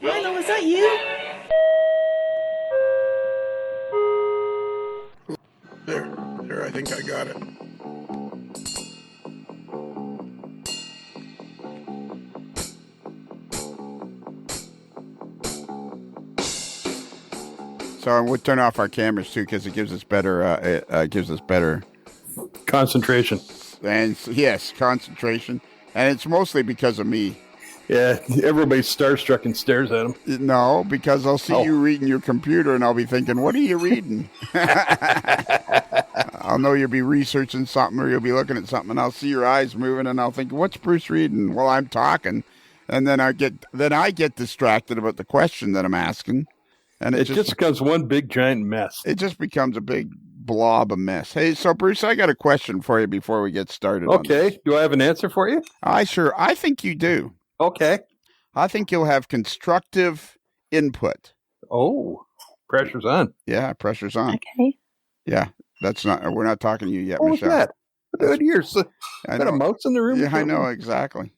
Lionel, is that you? There, I think I got it. So we'll turn off our cameras too because it gives us better. Concentration. And yes, concentration, and it's mostly because of me. Yeah, everybody's starstruck and stares at him. No, because I'll see you reading your computer, and I'll be thinking, "What are you reading?" I'll know you'll be researching something, or you'll be looking at something, and I'll see your eyes moving, and I'll think, "What's Bruce reading?" Well, I'm talking, and then I get distracted about the question that I'm asking, and it just becomes one big giant mess. It just becomes a big blob of mess. Hey, so Bruce, I got a question for you before we get started. Okay, do I have an answer for you? I think you do. Okay. I think you'll have constructive input. Oh, pressure's on. Yeah, pressure's on. Okay. Yeah, we're not talking to you yet, What Michelle. was that? Good ears. Got a mouse in the room? Yeah, I know, exactly.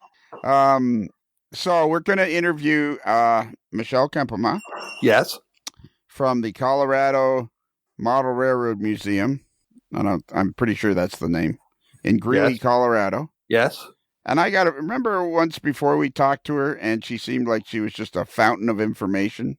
So we're going to interview Michelle Kempema. Yes. From the Colorado Model Railroad Museum. I'm pretty sure that's the name. In Greeley, yes. Colorado. Yes. And I got to remember once before we talked to her, and she seemed like she was just a fountain of information.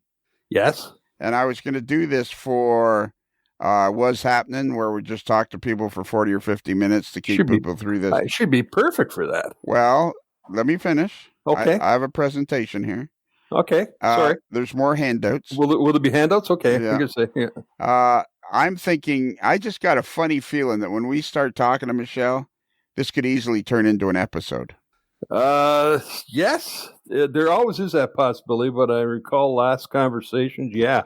Yes. And I was going to do this for What's Happening, where we just talk to people for 40 or 50 minutes to keep people through this. It should be perfect for that. Well, let me finish. Okay. I have a presentation here. Okay. Sorry. There's more handouts. Will there be handouts? Okay. Yeah. I guess yeah. I'm thinking, I just got a funny feeling that when we start talking to Michelle, this could easily turn into an episode. Yes. There always is that possibility, but I recall last conversations, yeah.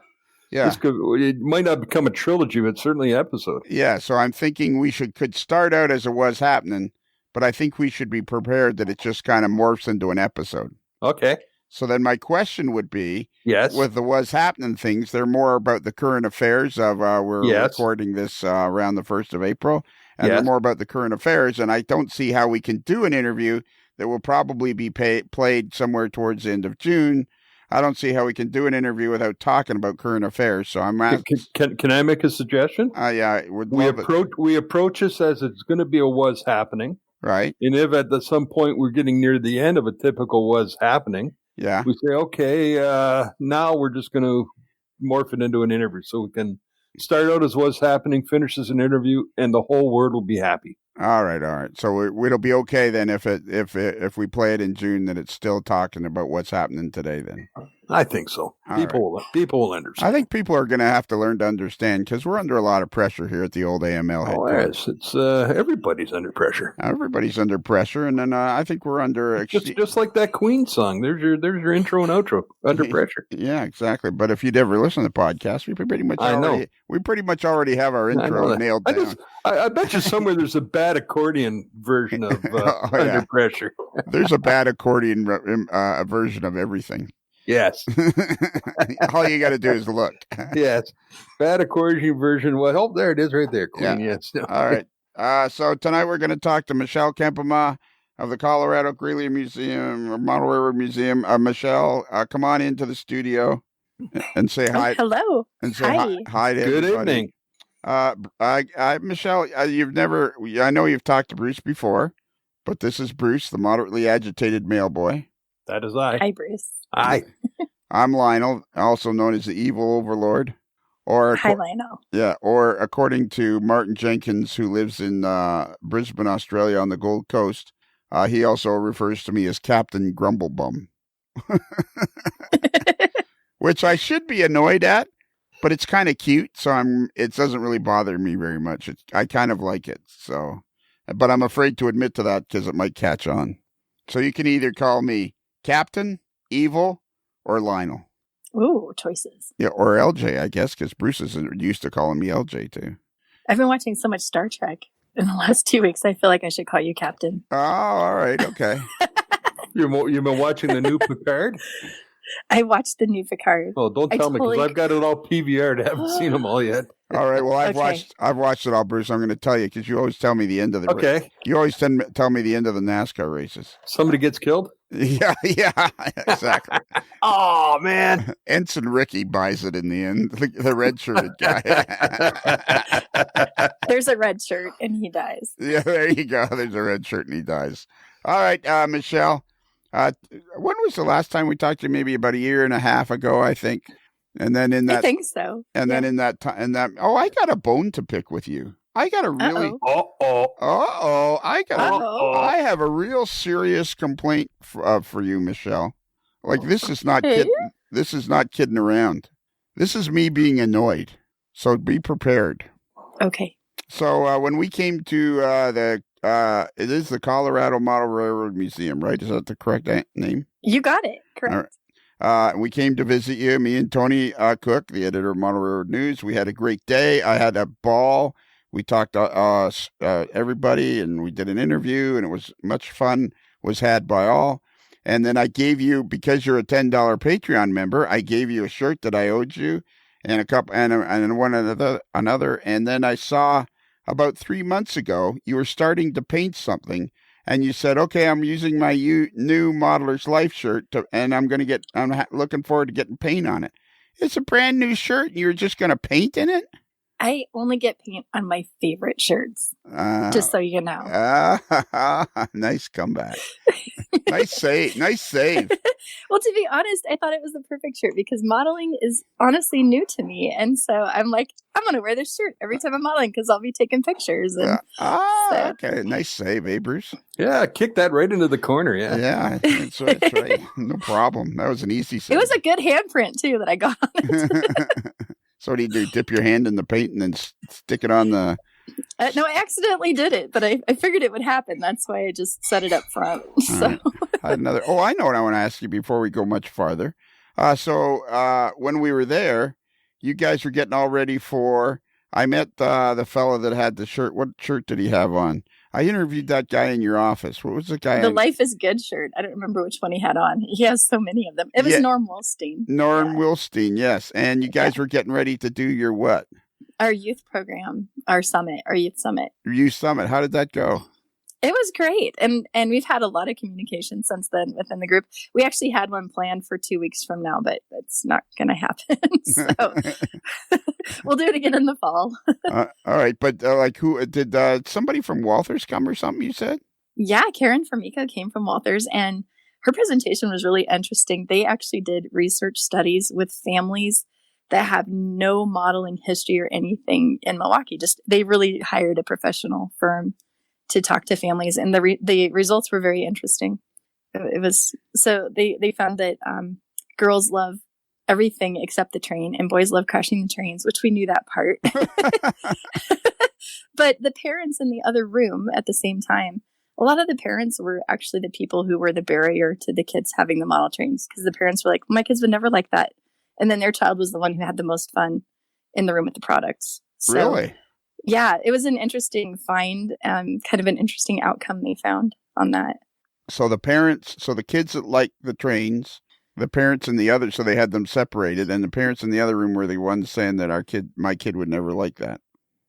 Yeah. It might not become a trilogy, but certainly an episode. Yeah, so I'm thinking we could start out as it was happening, but I think we should be prepared that it just kind of morphs into an episode. Okay. So then my question would be, yes, with the What's Happening things, they're more about the current affairs of we're recording this around the 1st of April, and they're more about the current affairs, and I don't see how we can do an interview that will probably be played somewhere towards the end of June. I don't see how we can do an interview without talking about current affairs. So I'm asking, can I make a suggestion? Yeah, we approach this as it's going to be a What's Happening, right? And if at some point we're getting near the end of a typical What's Happening, yeah, we say, okay, now we're just going to morph it into an interview, so we can start out as What's Happening, finish as an interview, and the whole world will be happy. All right. So it'll be okay then if we play it in June, that it's still talking about what's happening today. Then I think so. People will understand. I think people are going to have to learn to understand because we're under a lot of pressure here at the old AML headquarters. Yes, it's everybody's under pressure. Everybody's under pressure, and then I think we're under just like that Queen song. There's your intro and outro. Under pressure. Yeah, exactly. But if you'd ever listen to the podcast, we pretty much already have our intro nailed down. I bet you somewhere there's a bad accordion version of Under Pressure. There's a bad accordion version of everything. Yes. All you got to do is look. Yes. Bad accordion version. Well, oh, there it is right there, Queen. Yeah. Yes. All right. So tonight we're going to talk to Michelle Kempema of the Colorado Greeley Museum, or Model Railroad Museum. Michelle, come on into the studio and say hi. Hello. And say hi to Good everybody. Evening. Michelle, I know you've talked to Bruce before, but this is Bruce, the moderately agitated mailboy. That is I. Hi, Bruce. Hi. I'm Lionel, also known as the Evil Overlord. Hi, Lionel. Yeah, or according to Martin Jenkins, who lives in Brisbane, Australia on the Gold Coast, he also refers to me as Captain Grumblebum. Which I should be annoyed at, but it's kind of cute, so it doesn't really bother me very much. I kind of like it, so. But I'm afraid to admit to that because it might catch on. So you can either call me Captain, Evil, or Lionel. Ooh, choices. Yeah, or LJ, I guess, because Bruce is used to calling me LJ, too. I've been watching so much Star Trek in the last 2 weeks, I feel like I should call you Captain. Oh, all right, okay. You've been watching the new Picard? I watched the new Picard. Oh, don't tell me, because I've got it all PVR'd. I haven't seen them all yet. All right. Well, I've watched it all, Bruce. I'm going to tell you because you always tell me the end of the race. You always tell me the end of the NASCAR races. Somebody gets killed? Yeah, exactly. Oh, man. Ensign Ricky buys it in the end, the red-shirted guy. There's a red shirt, and he dies. Yeah, there you go. There's a red shirt, and he dies. All right, Michelle. When was the last time we talked to you? Maybe about a year and a half ago, I think. And then I think so. And then in that time, I got a bone to pick with you. I got a really. I have a real serious complaint for you, Michelle. Like this is not This is not kidding around. This is me being annoyed. So be prepared. Okay. So when we came to it is the Colorado Model Railroad Museum, right? Is that the correct name? You got it. Correct. We came to visit you, me and Tony Cook, the editor of Model Railroad News. We had a great day. I had a ball. We talked to everybody, and we did an interview, and it was much fun, was had by all. And then I gave you, because you're a $10 Patreon member, I gave you a shirt that I owed you, and a couple, and one another. And then I saw about 3 months ago, you were starting to paint something. And you said, "Okay, I'm using my new ModelersLife shirt, and I'm looking forward to getting paint on it." It's a brand new shirt, and you're just going to paint in it? I only get paint on my favorite shirts, just so you know. Nice comeback. Nice save. Well, to be honest, I thought it was the perfect shirt because modeling is honestly new to me. And so I'm like, I'm going to wear this shirt every time I'm modeling because I'll be taking pictures. And okay. Nice save, Bruce? Yeah, kick that right into the corner. Yeah, that's right. No problem. That was an easy save. It was a good handprint, too, that I got on it. So what do you do? Dip your hand in the paint and then stick it on the... no, I accidentally did it, but I figured it would happen. That's why I just set it up front. So. I had another. I know what I want to ask you before we go much farther. So when we were there, you guys were getting all ready for... I met the fellow that had the shirt. What shirt did he have on? I interviewed that guy in your office. What was the guy? The Life is Good shirt. I don't remember which one he had on. He has so many of them. It was Norm Wilstein. Norm Wilstein, yes. And you guys were getting ready to do your what? Our youth program, our youth summit. Youth summit. How did that go? It was great. And we've had a lot of communication since then within the group. We actually had one planned for 2 weeks from now, but it's not going to happen. So we'll do it again in the fall. All right. But who did somebody from Walters come or something, you said? Yeah. Karen Formica came from Walters, and her presentation was really interesting. They actually did research studies with families that have no modeling history or anything in Milwaukee. They really hired a professional firm to talk to families, and the results were very interesting. It was so they found that girls love everything except the train, and boys love crashing the trains, which we knew that part. But the parents in the other room at the same time, a lot of the parents were actually the people who were the barrier to the kids having the model trains, because the parents were like, "My kids would never like that," and then their child was the one who had the most fun in the room with the products. So, really? Yeah, it was an interesting find, kind of an interesting outcome they found on that. So the kids that like the trains, the parents in the other, so they had them separated, and the parents in the other room were the ones saying that my kid would never like that.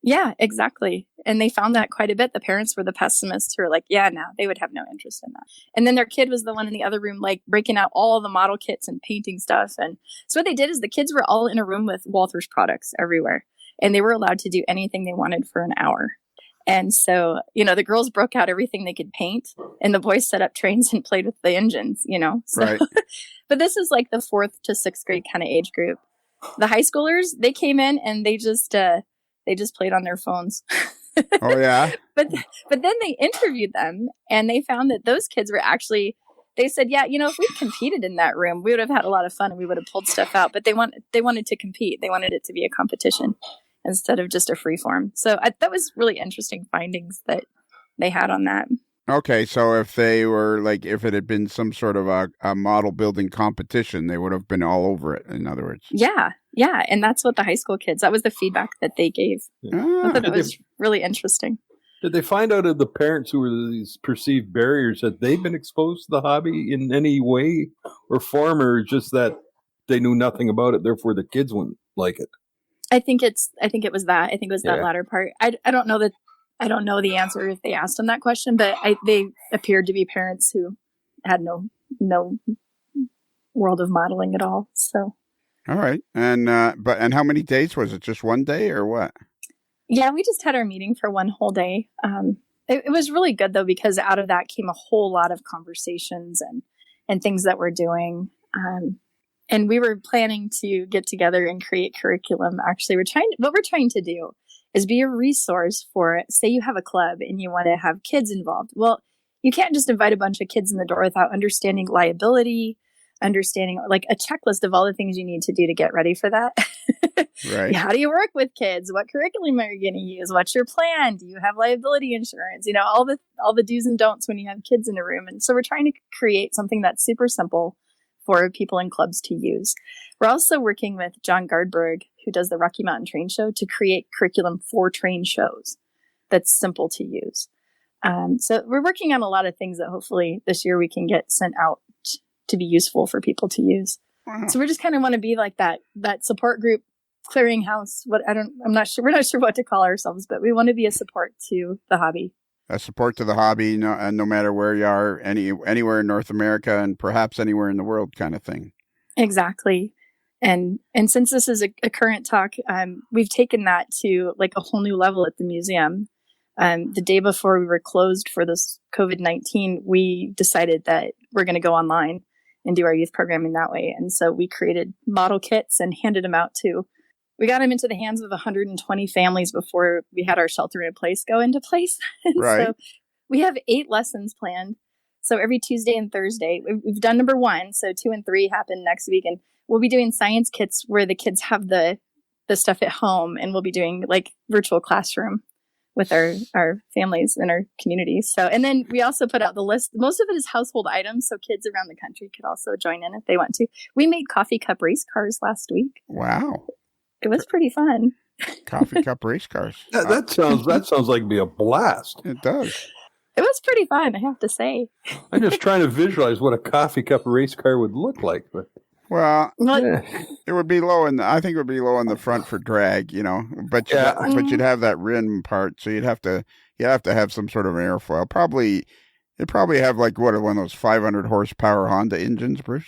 Yeah, exactly. And they found that quite a bit. The parents were the pessimists who were like, yeah, no, they would have no interest in that. And then their kid was the one in the other room, like breaking out all the model kits and painting stuff. And so what they did is the kids were all in a room with Walters products everywhere. And they were allowed to do anything they wanted for an hour. And so, the girls broke out everything they could paint, and the boys set up trains and played with the engines, So, right. But this is like the 4th to 6th grade kind of age group. The high schoolers, they came in and they just played on their phones. Oh, yeah. But then they interviewed them, and they found that those kids were actually, they said, yeah, if we competed in that room, we would have had a lot of fun and we would have pulled stuff out. But they wanted to compete. They wanted it to be a competition instead of just a free form. So that was really interesting findings that they had on that. Okay, so if it had been some sort of a model building competition, they would have been all over it, in other words. Yeah. And that's what the high school kids, that was the feedback that they gave. I thought it was really interesting. Did they find out of the parents who were these perceived barriers that they've been exposed to the hobby in any way or form, or just that they knew nothing about it, therefore the kids wouldn't like it? I think it was that. I think it was that latter part. I don't know I don't know the answer if they asked them that question, but they appeared to be parents who had no world of modeling at all. So. All right. And how many days was it? Just one day or what? Yeah, we just had our meeting for one whole day. It was really good though, because out of that came a whole lot of conversations and things that we're doing. And we were planning to get together and create curriculum. Actually, what we're trying to do is be a resource for, say you have a club and you want to have kids involved. Well, you can't just invite a bunch of kids in the door without understanding liability, understanding like a checklist of all the things you need to do to get ready for that. Right. How do you work with kids? What curriculum are you going to use? What's your plan? Do you have liability insurance? All the do's and don'ts when you have kids in a room. And so we're trying to create something that's super simple for people in clubs to use. We're also working with John Gardberg, who does the Rocky Mountain Train Show, to create curriculum for train shows that's simple to use. So we're working on a lot of things that hopefully this year we can get sent out to be useful for people to use. Wow. So we just kind of want to be like that support group, clearinghouse. I'm not sure. We're not sure what to call ourselves, but we want to be a support to the hobby. A support to the hobby, no matter where you are, anywhere in North America and perhaps anywhere in the world, kind of thing. Exactly. And since this is a current talk, we've taken that to like a whole new level at the museum. The day before we were closed for this COVID-19, we decided that we're going to go online and do our youth programming that way. And so we created model kits and handed them out we got them into the hands of 120 families before we had our shelter in place go into place. Right. So we have 8 lessons planned. So every Tuesday and Thursday, we've done number 1. So 2 and 3 happen next week. And we'll be doing science kits where the kids have the stuff at home, and we'll be doing like virtual classroom with our families and our communities. So, and then we also put out the list. Most of it is household items, so kids around the country could also join in if they want to. We made coffee cup race cars last week. Wow. It was pretty fun. Coffee cup race cars. That sounds like it'd be a blast. It does. It was pretty fun, I have to say. I'm just trying to visualize what a coffee cup race car would look like. But well, it would be low I think it would be low in the front for drag, but you'd have that rim part, so you'd have to have some sort of an airfoil. You'd probably have like one of those 500 horsepower Honda engines, Bruce.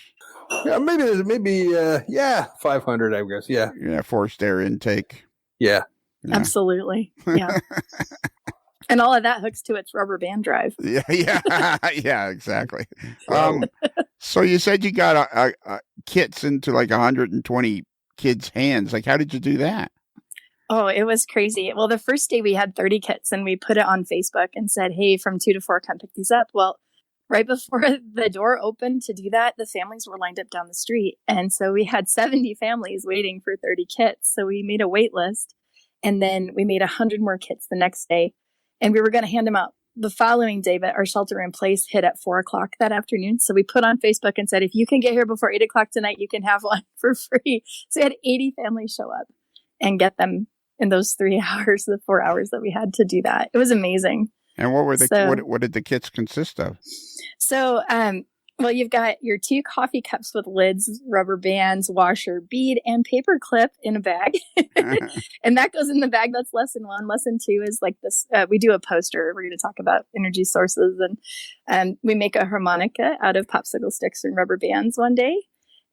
Yeah, maybe 500, I guess. Yeah. Yeah, forced air intake. Yeah. Absolutely. Yeah. And all of that hooks to its rubber band drive. Yeah, yeah, exactly. So you said you got kits into like 120 kids' hands. Like, how did you do that? Oh, it was crazy. Well, the first day we had 30 kits, and we put it on Facebook and said, hey, from 2 to 4, come pick these up. Well, right before the door opened to do that, the families were lined up down the street. And so we had 70 families waiting for 30 kits. So we made a wait list, and then we made 100 more kits the next day. And we were going to hand them out the following day, but our shelter in place hit at 4:00 that afternoon. So we put on Facebook and said, if you can get here before 8:00 tonight, you can have one for free. So we had 80 families show up and get them in those 3 hours, the 4 hours that we had to do that. It was amazing. And what did the kits consist of? So, well, you've got your 2 coffee cups with lids, rubber bands, washer, bead, and paper clip in a bag. And that goes in the bag. That's lesson 1. Lesson 2 is like this. We do a poster. We're going to talk about energy sources. And we make a harmonica out of popsicle sticks and rubber bands one day.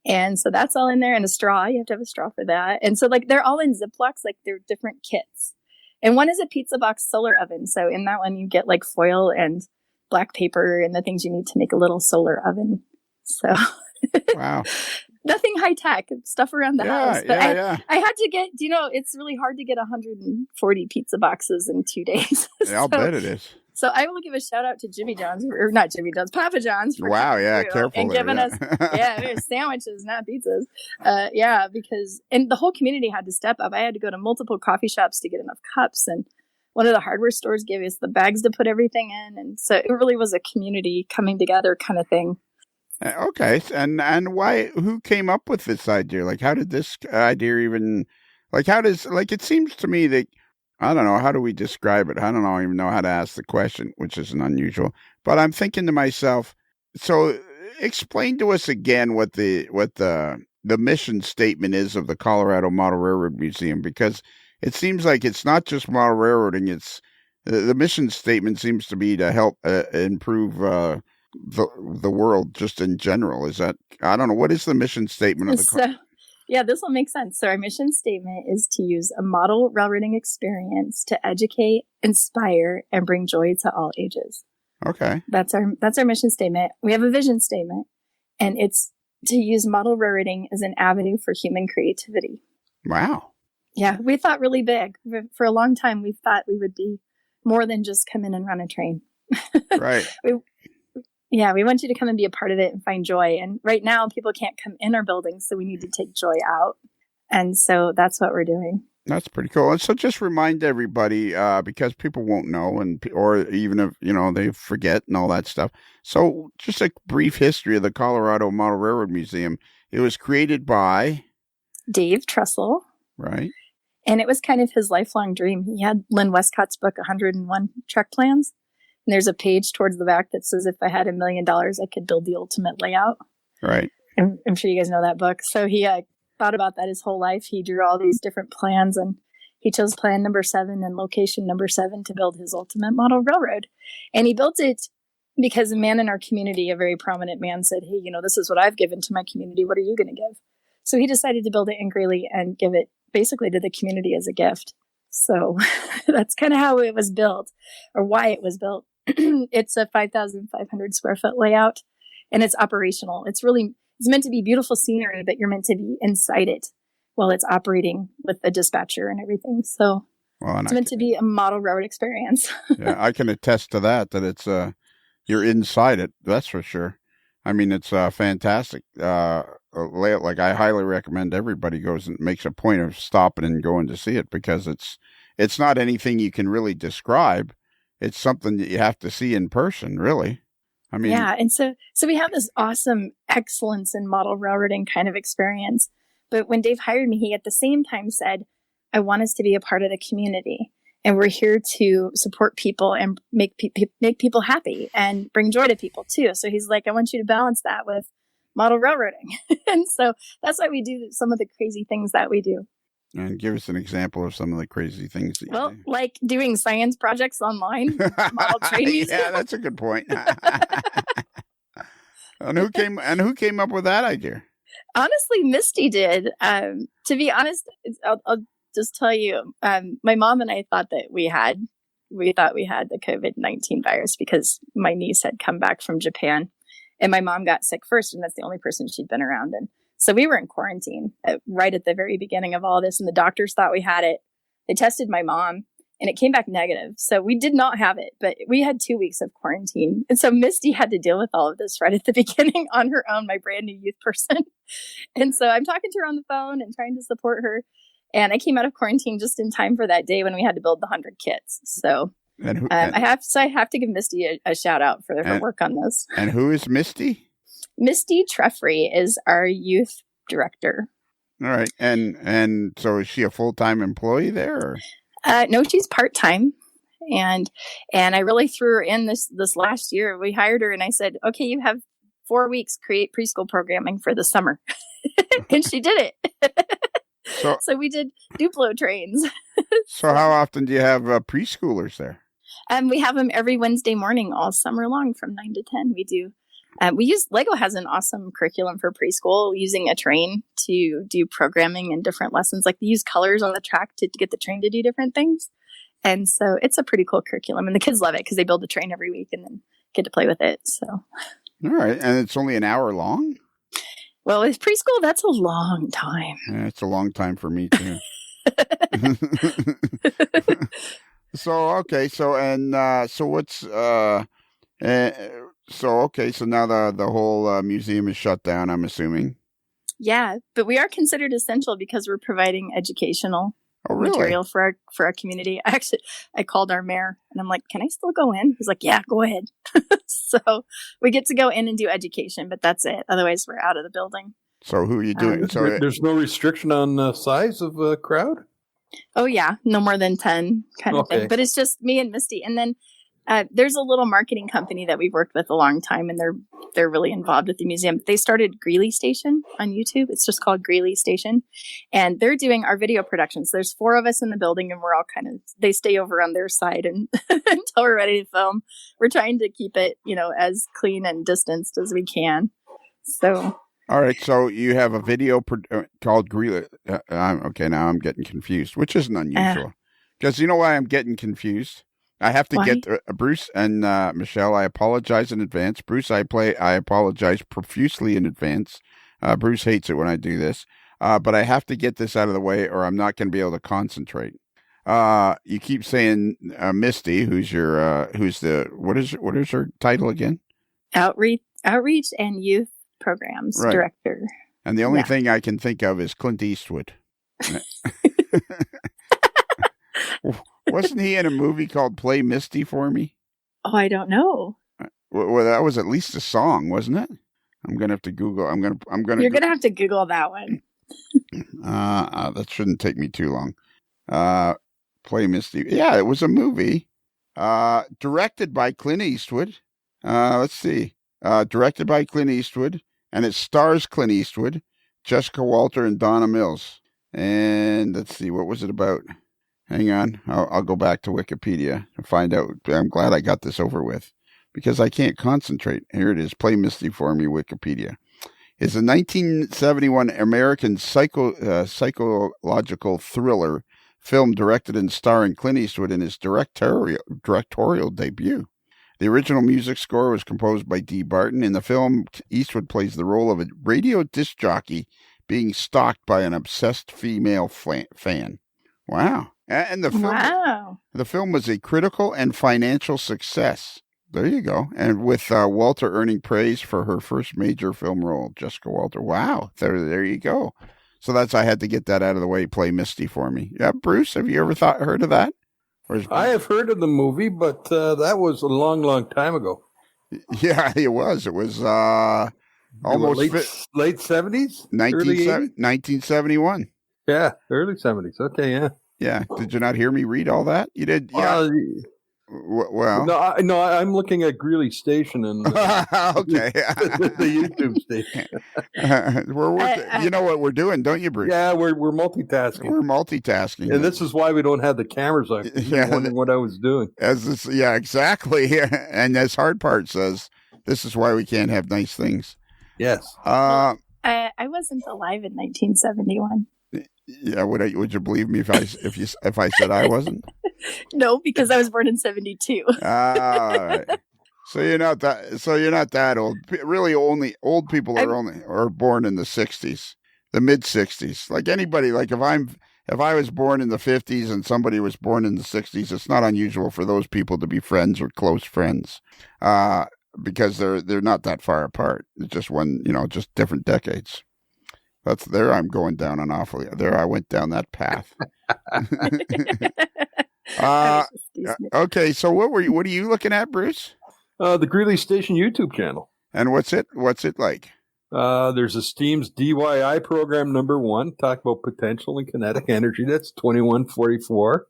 And so that's all in there. And a straw. You have to have a straw for that. And so like they're all in Ziplocs, like they're different kits. And one is a pizza box solar oven. So in that one, you get like foil and black paper and the things you need to make a little solar oven. So wow. Nothing high tech stuff around the house. But I had to get, it's really hard to get 140 pizza boxes in 2 days. Yeah, I'll bet it is. So I will give a shout out to Jimmy John's, or not Jimmy John's, Papa John's. Wow, yeah, careful. And giving us, sandwiches, not pizzas. Because the whole community had to step up. I had to go to multiple coffee shops to get enough cups, and one of the hardware stores gave us the bags to put everything in. And so it really was a community coming together kind of thing. Okay. And who came up with this idea? Like, how did this idea even, like, it seems to me that I don't know. How do we describe it? I don't even know how to ask the question, which isn't unusual. But I'm thinking to myself, so explain to us again what the mission statement is of the Colorado Model Railroad Museum, because it seems like it's not just model railroading. It's the mission statement seems to be to help improve the world just in general. Is that, I don't know, what is the mission statement of the Yeah, this will make sense. So our mission statement is to use a model railroading experience to educate, inspire, and bring joy to all ages. Okay. That's our mission statement. We have a vision statement, and it's to use model railroading as an avenue for human creativity. Wow. Yeah, we thought really big. For a long time, we thought we would be more than just come in and run a train. Right. We want you to come and be a part of it and find joy. And right now, people can't come in our buildings, so we need to take joy out. And so that's what we're doing. That's pretty cool. And so just remind everybody, because people won't know, or even if, they forget and all that stuff. So just a brief history of the Colorado Model Railroad Museum. It was created by Dave Trussell. Right. And it was kind of his lifelong dream. He had Lynn Westcott's book, 101 Truck Plans. And there's a page towards the back that says, if I had $1 million, I could build the ultimate layout. Right. I'm sure you guys know that book. So he thought about that his whole life. He drew all these different plans, and he chose plan number 7 and location number 7 to build his ultimate model railroad. And he built it because a man in our community, a very prominent man, said, hey, this is what I've given to my community. What are you going to give? So he decided to build it in Greeley and give it basically to the community as a gift. So that's kind of how it was built, or why it was built. It's a 5,500 square foot layout, and it's operational. It's meant to be beautiful scenery, but you're meant to be inside it while it's operating with the dispatcher and everything. So it's meant to be a model road experience. Yeah, I can attest to that it's you're inside it. That's for sure. I mean, it's fantastic layout. Like, I highly recommend everybody goes and makes a point of stopping and going to see it, because it's not anything you can really describe. It's something that you have to see in person, really. I mean, yeah. And so we have this awesome excellence in model railroading kind of experience. But when Dave hired me, he at the same time said, I want us to be a part of the community, and we're here to support people and make people happy and bring joy to people too. So he's like, I want you to balance that with model railroading. And so that's why we do some of the crazy things that we do. And give us an example of some of the crazy things that you do. Like doing science projects online, model trainees. Yeah, that's a good point. And who came up with that idea? Honestly, Misty did. To be honest, I'll just tell you, my mom and I thought that we thought we had the COVID-19 virus because my niece had come back from Japan, and my mom got sick first, and that's the only person she'd been around. And so we were in quarantine right at the very beginning of all this, and the doctors thought we had it. They tested my mom, and it came back negative. So we did not have it, but we had 2 weeks of quarantine. And so Misty had to deal with all of this right at the beginning on her own, my brand new youth person. And so I'm talking to her on the phone and trying to support her. And I came out of quarantine just in time for that day when we had to build the 100 kits. So I have to give Misty a shout out for her work on this. And who is Misty? Misty Treffry is our youth director. All right. And so is she a full-time employee there? Or? No, she's part-time. And I really threw her in this last year. We hired her and I said, okay, you have 4 weeks, create preschool programming for the summer. And she did it. So we did Duplo trains. So how often do you have preschoolers there? We have them every Wednesday morning all summer long from 9 to 10. We do. Lego has an awesome curriculum for preschool, using a train to do programming and different lessons. Like, they use colors on the track to get the train to do different things. And so it's a pretty cool curriculum, and the kids love it because they build the train every week and then get to play with it. So. All right. And it's only an hour long? Well, with preschool, that's a long time. Yeah, it's a long time for me too. So now the whole museum is shut down, I'm assuming. Yeah, but we are considered essential because we're providing educational material for our community. I called our mayor and I'm like, can I still go in? He's like, yeah, go ahead. So we get to go in and do education, but that's it. Otherwise, we're out of the building. So who are you doing? There's no restriction on size of crowd? Oh, yeah. No more than 10 kind of thing. But it's just me and Misty. And then there's a little marketing company that we've worked with a long time, and they're really involved with the museum. They started Greeley Station on YouTube. It's just called Greeley Station. And they're doing our video productions. There's 4 of us in the building, and we're all they stay over on their side and until we're ready to film. We're trying to keep it, as clean and distanced as we can. So... All right, so you have a video called Greeley. Okay, now I'm getting confused, which isn't unusual. Because you know why I'm getting confused? I have to get Bruce and Michelle. I apologize in advance. Bruce, I apologize profusely in advance. Bruce hates it when I do this, but I have to get this out of the way, or I'm not going to be able to concentrate. You keep saying Misty, who's what is her title again? Outreach and Youth Programs Director. And the only thing I can think of is Clint Eastwood. Wasn't he in a movie called Play Misty for Me? Oh, I don't know. Well, that was at least a song, wasn't it? I'm gonna have to Google. You're gonna have to Google that one. That shouldn't take me too long. Play Misty. Yeah, it was a movie. Directed by Clint Eastwood. Let's see. Directed by Clint Eastwood, and it stars Clint Eastwood, Jessica Walter, and Donna Mills. And let's see, what was it about? Hang on, I'll go back to Wikipedia and find out. I'm glad I got this over with because I can't concentrate. Here it is, Play Misty for Me, Wikipedia. It's a 1971 American psychological thriller film directed and starring Clint Eastwood in his directorial debut. The original music score was composed by Dee Barton. In the film, Eastwood plays the role of a radio disc jockey being stalked by an obsessed female fan. Wow. And the film was a critical and financial success. There you go. And with Walter earning praise for her first major film role, Jessica Walter. Wow. There you go. So I had to get that out of the way. Play Misty for Me. Yeah, Bruce, have you ever heard of that? I have heard of the movie, but that was a long, long time ago. Yeah, it was. It was almost late 70s? 1971. Yeah, early 70s. Okay, yeah. Yeah. Did you not hear me read all that? You did? Yeah. Well, no, I'm looking at Greeley Station and okay, the YouTube station. We're working. You know what we're doing, don't you, Bruce? Yeah, we're multitasking. We're multitasking, and this is why we don't have the cameras on. Yeah, wondering what I was doing. Yeah, exactly. And as Hard Part says, this is why we can't have nice things. Yes. I wasn't alive in 1971. Yeah, would you believe me if I said I wasn't? No, because I was born in 72. All right. So you're not that old. Really, only old people are born in the 60s, the mid 60s. Like anybody, like if I was born in the 50s and somebody was born in the 60s, it's not unusual for those people to be friends or close friends, because they're not that far apart. It's just just different decades. I'm going down an awfully. There, I went down that path. Okay, so what are you looking at, Bruce? The Greeley Station YouTube channel. And what's it like? There's a STEAM's DYI program number 1, talk about potential and kinetic energy. That's 2144.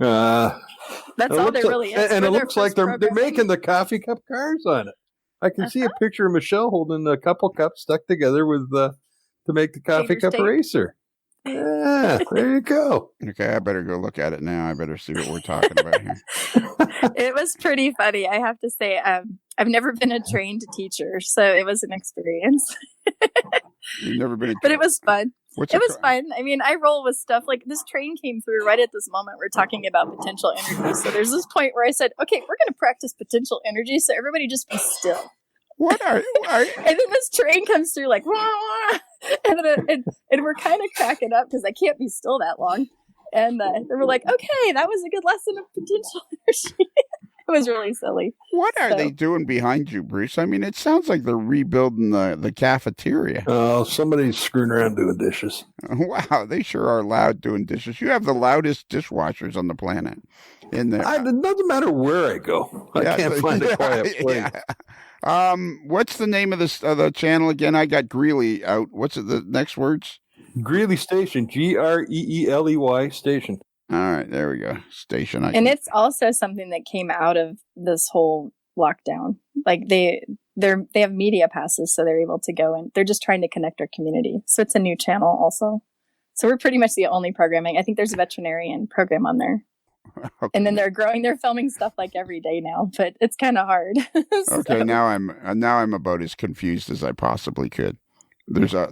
That's all there really is. And it looks like they're making the coffee cup cars on it. I can see a picture of Michelle holding a couple cups stuck together with to make the coffee cup racer. Yeah, there you go. Okay, I better go look at it now. I better see what we're talking about here. It was pretty funny, I have to say. I've never been a trained teacher, so it was an experience. You've never been but it was fun. It was fun. I mean, I roll with stuff like this train came through right at this moment. We're talking about potential energy. So there's this point where I said, okay, we're going to practice potential energy. So everybody just be still. What are and then this train comes through like, wah, wah, and we're kind of cracking up because I can't be still that long. And they were like, okay, that was a good lesson of potential energy. It was really silly. What are they doing behind you, Bruce? I mean, it sounds like they're rebuilding the cafeteria. Oh, somebody's screwing around doing dishes. Wow, they sure are loud doing dishes. You have the loudest dishwashers on the planet. It doesn't matter where I go. I can't find a quiet place. Yeah. What's the name of the channel again? I got Greeley out. What's it? The next words? Greeley Station, Greeley Station. All right, there we go. Station. And it's also something that came out of this whole lockdown. Like they have media passes, so they're able to go and they're just trying to connect our community. So it's a new channel also. So we're pretty much the only programming. I think there's a veterinarian program on there. Okay. And then they're filming stuff like every day now, but it's kind of hard. So. Okay, now I'm about as confused as I possibly could. There's a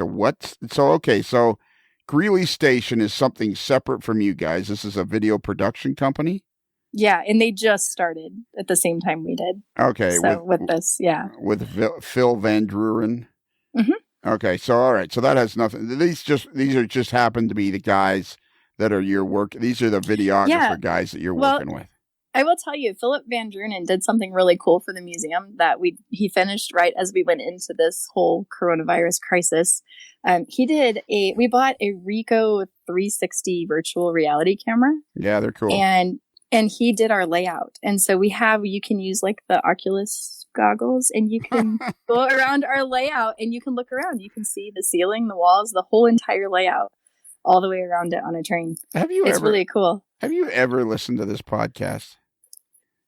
what? So Greeley Station is something separate from you guys. This is a video production company? Yeah, and they just started at the same time we did. Okay. So with this, yeah. With Phil Van Druren. Mm-hmm. Okay, so all right. So that has nothing. These are just happen to be the guys that are your work. These are the videographer guys that you're working with. I will tell you, Philip Van Drunen did something really cool for the museum that he finished right as we went into this whole coronavirus crisis. We bought a Ricoh 360 virtual reality camera. Yeah, they're cool. And he did our layout. And so you can use like the Oculus goggles and you can go around our layout and you can look around. You can see the ceiling, the walls, the whole entire layout all the way around it on a train. It's really cool. Have you ever listened to this podcast?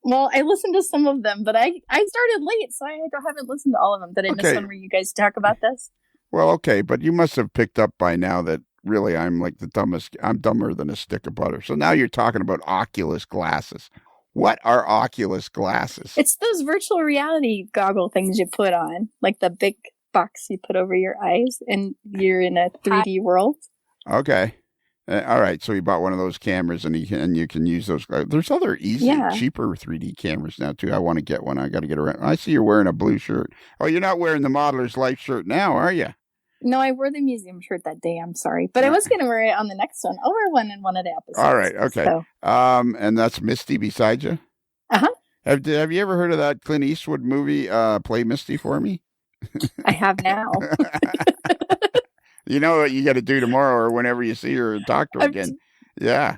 Well, I listened to some of them, but I started late, so I haven't listened to all of them. Did I miss one where you guys talk about this? Well, okay, but you must have picked up by now that really I'm like the dumbest. I'm dumber than a stick of butter. So now you're talking about Oculus glasses. What are Oculus glasses? It's those virtual reality goggle things you put on, like the big box you put over your eyes, and you're in a 3D world. Okay. All right. So you bought one of those cameras and you can use those. There's other cheaper 3D cameras now too. I want to get one. I got to get around. I see you're wearing a blue shirt. Oh, you're not wearing the Modeler's Life shirt now, are you? No, I wore the museum shirt that day. I'm sorry. But I was going to wear it on the next one. I'll wear one in one of the episodes. All right. Okay. So. And that's Misty beside you? Uh-huh. Have you ever heard of that Clint Eastwood movie, Play Misty for Me? I have now. You know what you got to do tomorrow or whenever you see her and talk to her again. Yeah.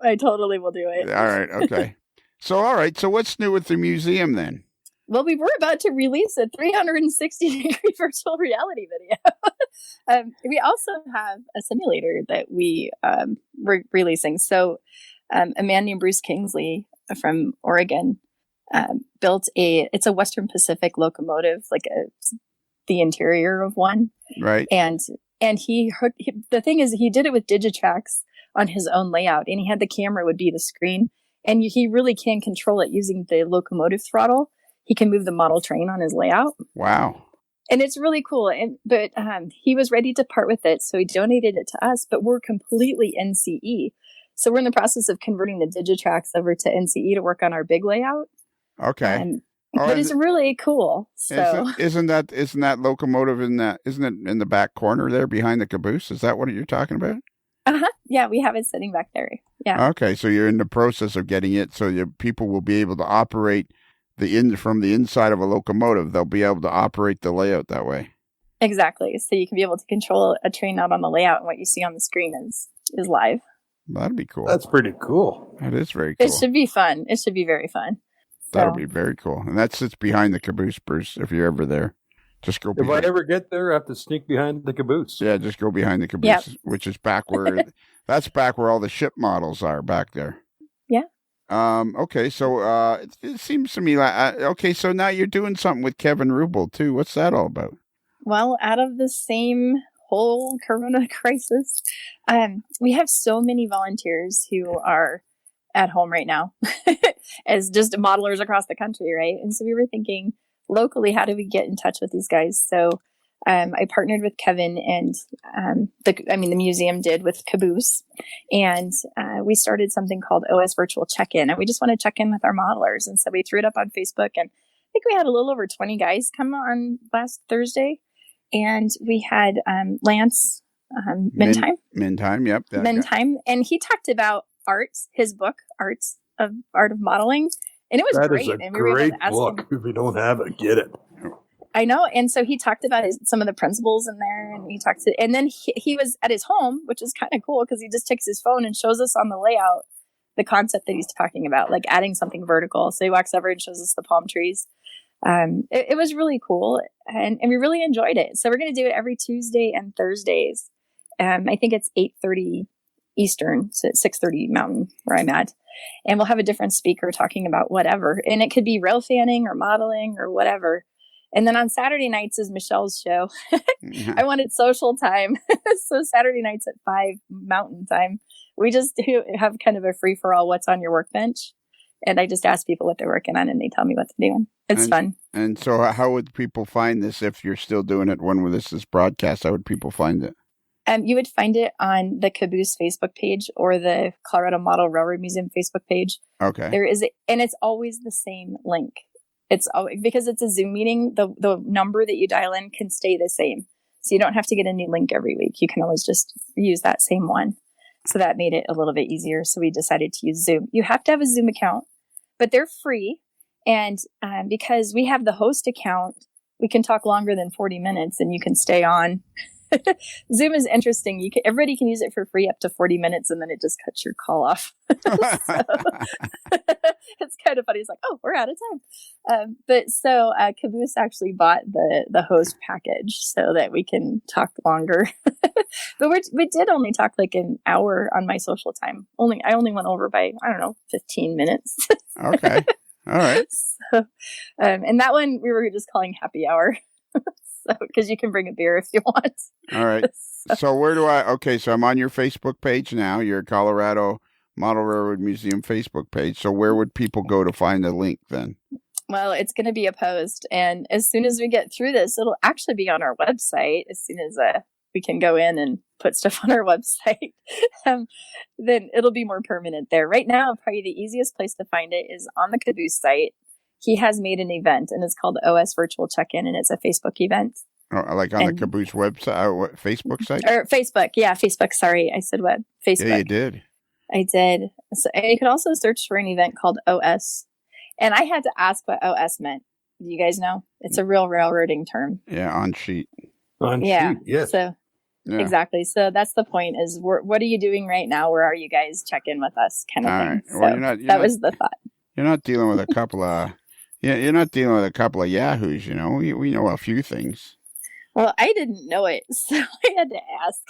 I totally will do it. All right. Okay. So what's new with the museum then? Well, we were about to release a 360-degree virtual reality video. We also have a simulator that we're releasing. So a man named Bruce Kingsley from Oregon built it's a Western Pacific locomotive, like the interior of one. Right. And the thing is, he did it with Digitrax on his own layout, and he had the camera would be the screen, and he really can control it using the locomotive throttle. He can move the model train on his layout. Wow. And it's really cool. But he was ready to part with it, so he donated it to us, but we're completely NCE. So we're in the process of converting the Digitrax over to NCE to work on our big layout. Okay. But it's really cool. So isn't that locomotive isn't it in the back corner there behind the caboose? Is that what you're talking about? Uh-huh. Yeah, we have it sitting back there. Yeah. Okay, so you're in the process of getting it so your people will be able to operate from the inside of a locomotive. They'll be able to operate the layout that way. Exactly. So you can be able to control a train out on the layout, and what you see on the screen is live. That'd be cool. That's pretty cool. That is very cool. It should be fun. It should be very fun. That'll be very cool. And that sits behind the caboose, Bruce, if you're ever there. Just go behind. If I ever get there, I have to sneak behind the caboose. Yeah, just go behind the caboose, which is back where that's back where all the ship models are back there. Yeah. Okay, so it seems to me like so now you're doing something with Kevin Rubel too. What's that all about? Well, out of the same whole corona crisis, we have so many volunteers who are at home right now as just modelers across the country, right? And so we were thinking locally, how do we get in touch with these guys? So I partnered with Kevin and the museum did with Caboose, and we started something called OS Virtual Check-In, and we just want to check in with our modelers. And so we threw it up on Facebook, and I think we had a little over 20 guys come on last Thursday, and we had Lance Mintime. Mintime, yep. Mintime, and he talked about his book, Art of Modeling, and it was great. That is a great book. If you don't have it, get it. I know. And so he talked about some of the principles in there, and then he was at his home, which is kind of cool because he just takes his phone and shows us on the layout the concept that he's talking about, like adding something vertical. So he walks over and shows us the palm trees. It was really cool, and we really enjoyed it. So we're going to do it every Tuesday and Thursdays. I think it's 8:30 Eastern, so 6:30 Mountain, where I'm at. And we'll have a different speaker talking about whatever. And it could be rail fanning or modeling or whatever. And then on Saturday nights is Michelle's show. I wanted social time. So Saturday nights at 5 Mountain time, we just have kind of a free-for-all, what's on your workbench. And I just ask people what they're working on, and they tell me what they're doing. It's fun. And so how would people find this if you're still doing it when this is broadcast? How would people find it? You would find it on the Caboose Facebook page or the Colorado Model Railroad Museum Facebook page. Okay. And it's always the same link. It's always, because it's a Zoom meeting, the number that you dial in can stay the same. So you don't have to get a new link every week. You can always just use that same one. So that made it a little bit easier. So we decided to use Zoom. You have to have a Zoom account, but they're free. And because we have the host account, we can talk longer than 40 minutes and you can stay on. Zoom is interesting. Everybody can use it for free up to 40 minutes, and then it just cuts your call off. It's kind of funny. It's like, oh, we're out of time. But Caboose actually bought the host package so that we can talk longer. But we did only talk like an hour on my social time. I only went over by, 15 minutes. Okay. All right. So, and that one we were just calling happy hour. Because you can bring a beer if you want. All right. So where do so I'm on your Facebook page now, your Colorado Model Railroad Museum Facebook page. So where would people go to find the link then? Well, it's going to be a post. And as soon as we get through this, it'll actually be on our website. As soon as we can go in and put stuff on our website, then it'll be more permanent there. Right now, probably the easiest place to find it is on the Caboose site. He has made an event, and it's called OS Virtual Check-In, and it's a Facebook event. Oh, like on the Caboose website, Facebook site? Or Facebook, yeah, Facebook. Sorry, I said web. Facebook. Yeah, you did. I did. So, and you could also search for an event called OS. And I had to ask what OS meant. Do you guys know? It's a real railroading term. Yeah, on sheet. On sheet, yes. So, yeah. Exactly. So that's the point is, what are you doing right now? Where are you guys? Check in with us kind of thing. Right. So well, that was the thought. You're not dealing with a couple of... Yeah, you're not dealing with a couple of yahoos, you know. We know a few things. Well, I didn't know it, so I had to ask.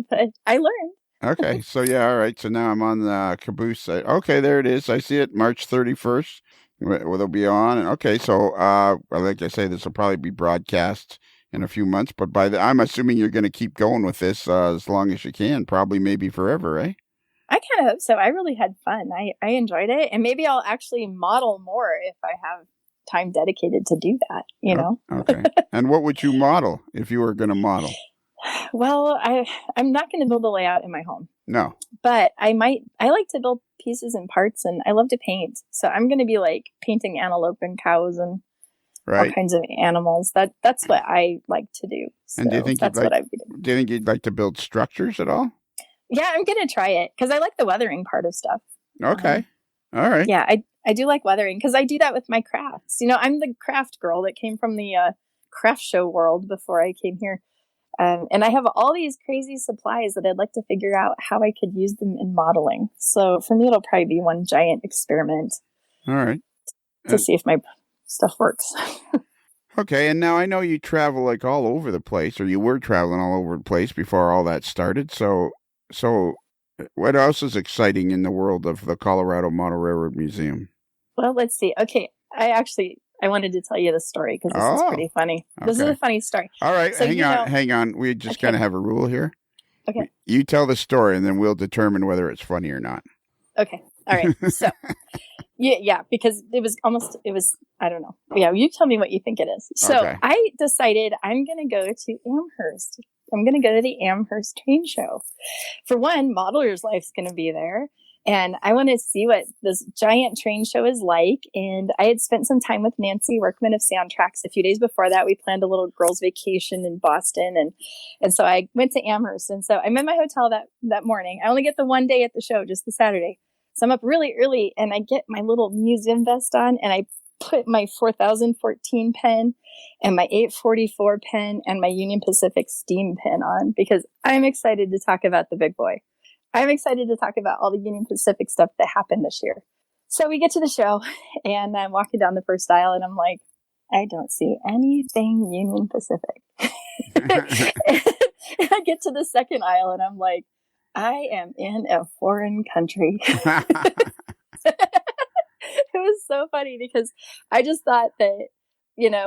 But I learned. Okay, so yeah, all right. So now I'm on the Caboose site. Okay, there it is. I see it, March 31st. It'll be on. Okay, so like I say, this will probably be broadcast in a few months. But I'm assuming you're going to keep going with this as long as you can, probably maybe forever, eh? I kind of hope so. I really had fun. I enjoyed it. And maybe I'll actually model more if I have time dedicated to do that, you know? Okay. And what would you model if you were going to model? Well, I'm not going to build a layout in my home. No. But I like to build pieces and parts, and I love to paint. So I'm going to be like painting antelope and cows and all kinds of animals. That's what I like to do. So and do you think you'd like to build structures at all? Yeah, I'm going to try it because I like the weathering part of stuff. Okay. All right. Yeah, I do like weathering because I do that with my crafts. You know, I'm the craft girl that came from the craft show world before I came here. And I have all these crazy supplies that I'd like to figure out how I could use them in modeling. So for me, it'll probably be one giant experiment. All right. To see if my stuff works. Okay, and now I know you travel like all over the place, or you were traveling all over the place before all that started. So what else is exciting in the world of the Colorado Model Railroad Museum? Well, let's see. Okay, I wanted to tell you the story because this is pretty funny. Okay. This is a funny story. All right, so hang on. We just kind of have a rule here. Okay. You tell the story, and then we'll determine whether it's funny or not. Okay. All right. So, yeah, because it was, I don't know. Yeah, you tell me what you think it is. So I decided I'm going to go to Amherst. I'm going to go to the Amherst train show. For one, ModelersLife's going to be there. And I want to see what this giant train show is like. And I had spent some time with Nancy Workman of Soundtracks a few days before that. We planned a little girls' vacation in Boston. And so I went to Amherst. And so I'm in my hotel that morning. I only get the one day at the show, just the Saturday. So I'm up really early and I get my little museum vest on and I put my 4014 pen and my 844 pen and my Union Pacific steam pen on because I'm excited to talk about the big boy. I'm excited to talk about all the Union Pacific stuff that happened this year. So we get to the show, and I'm walking down the first aisle, and I'm like, I don't see anything Union Pacific. And I get to the second aisle, and I'm like, I am in a foreign country. It was so funny because I just thought that,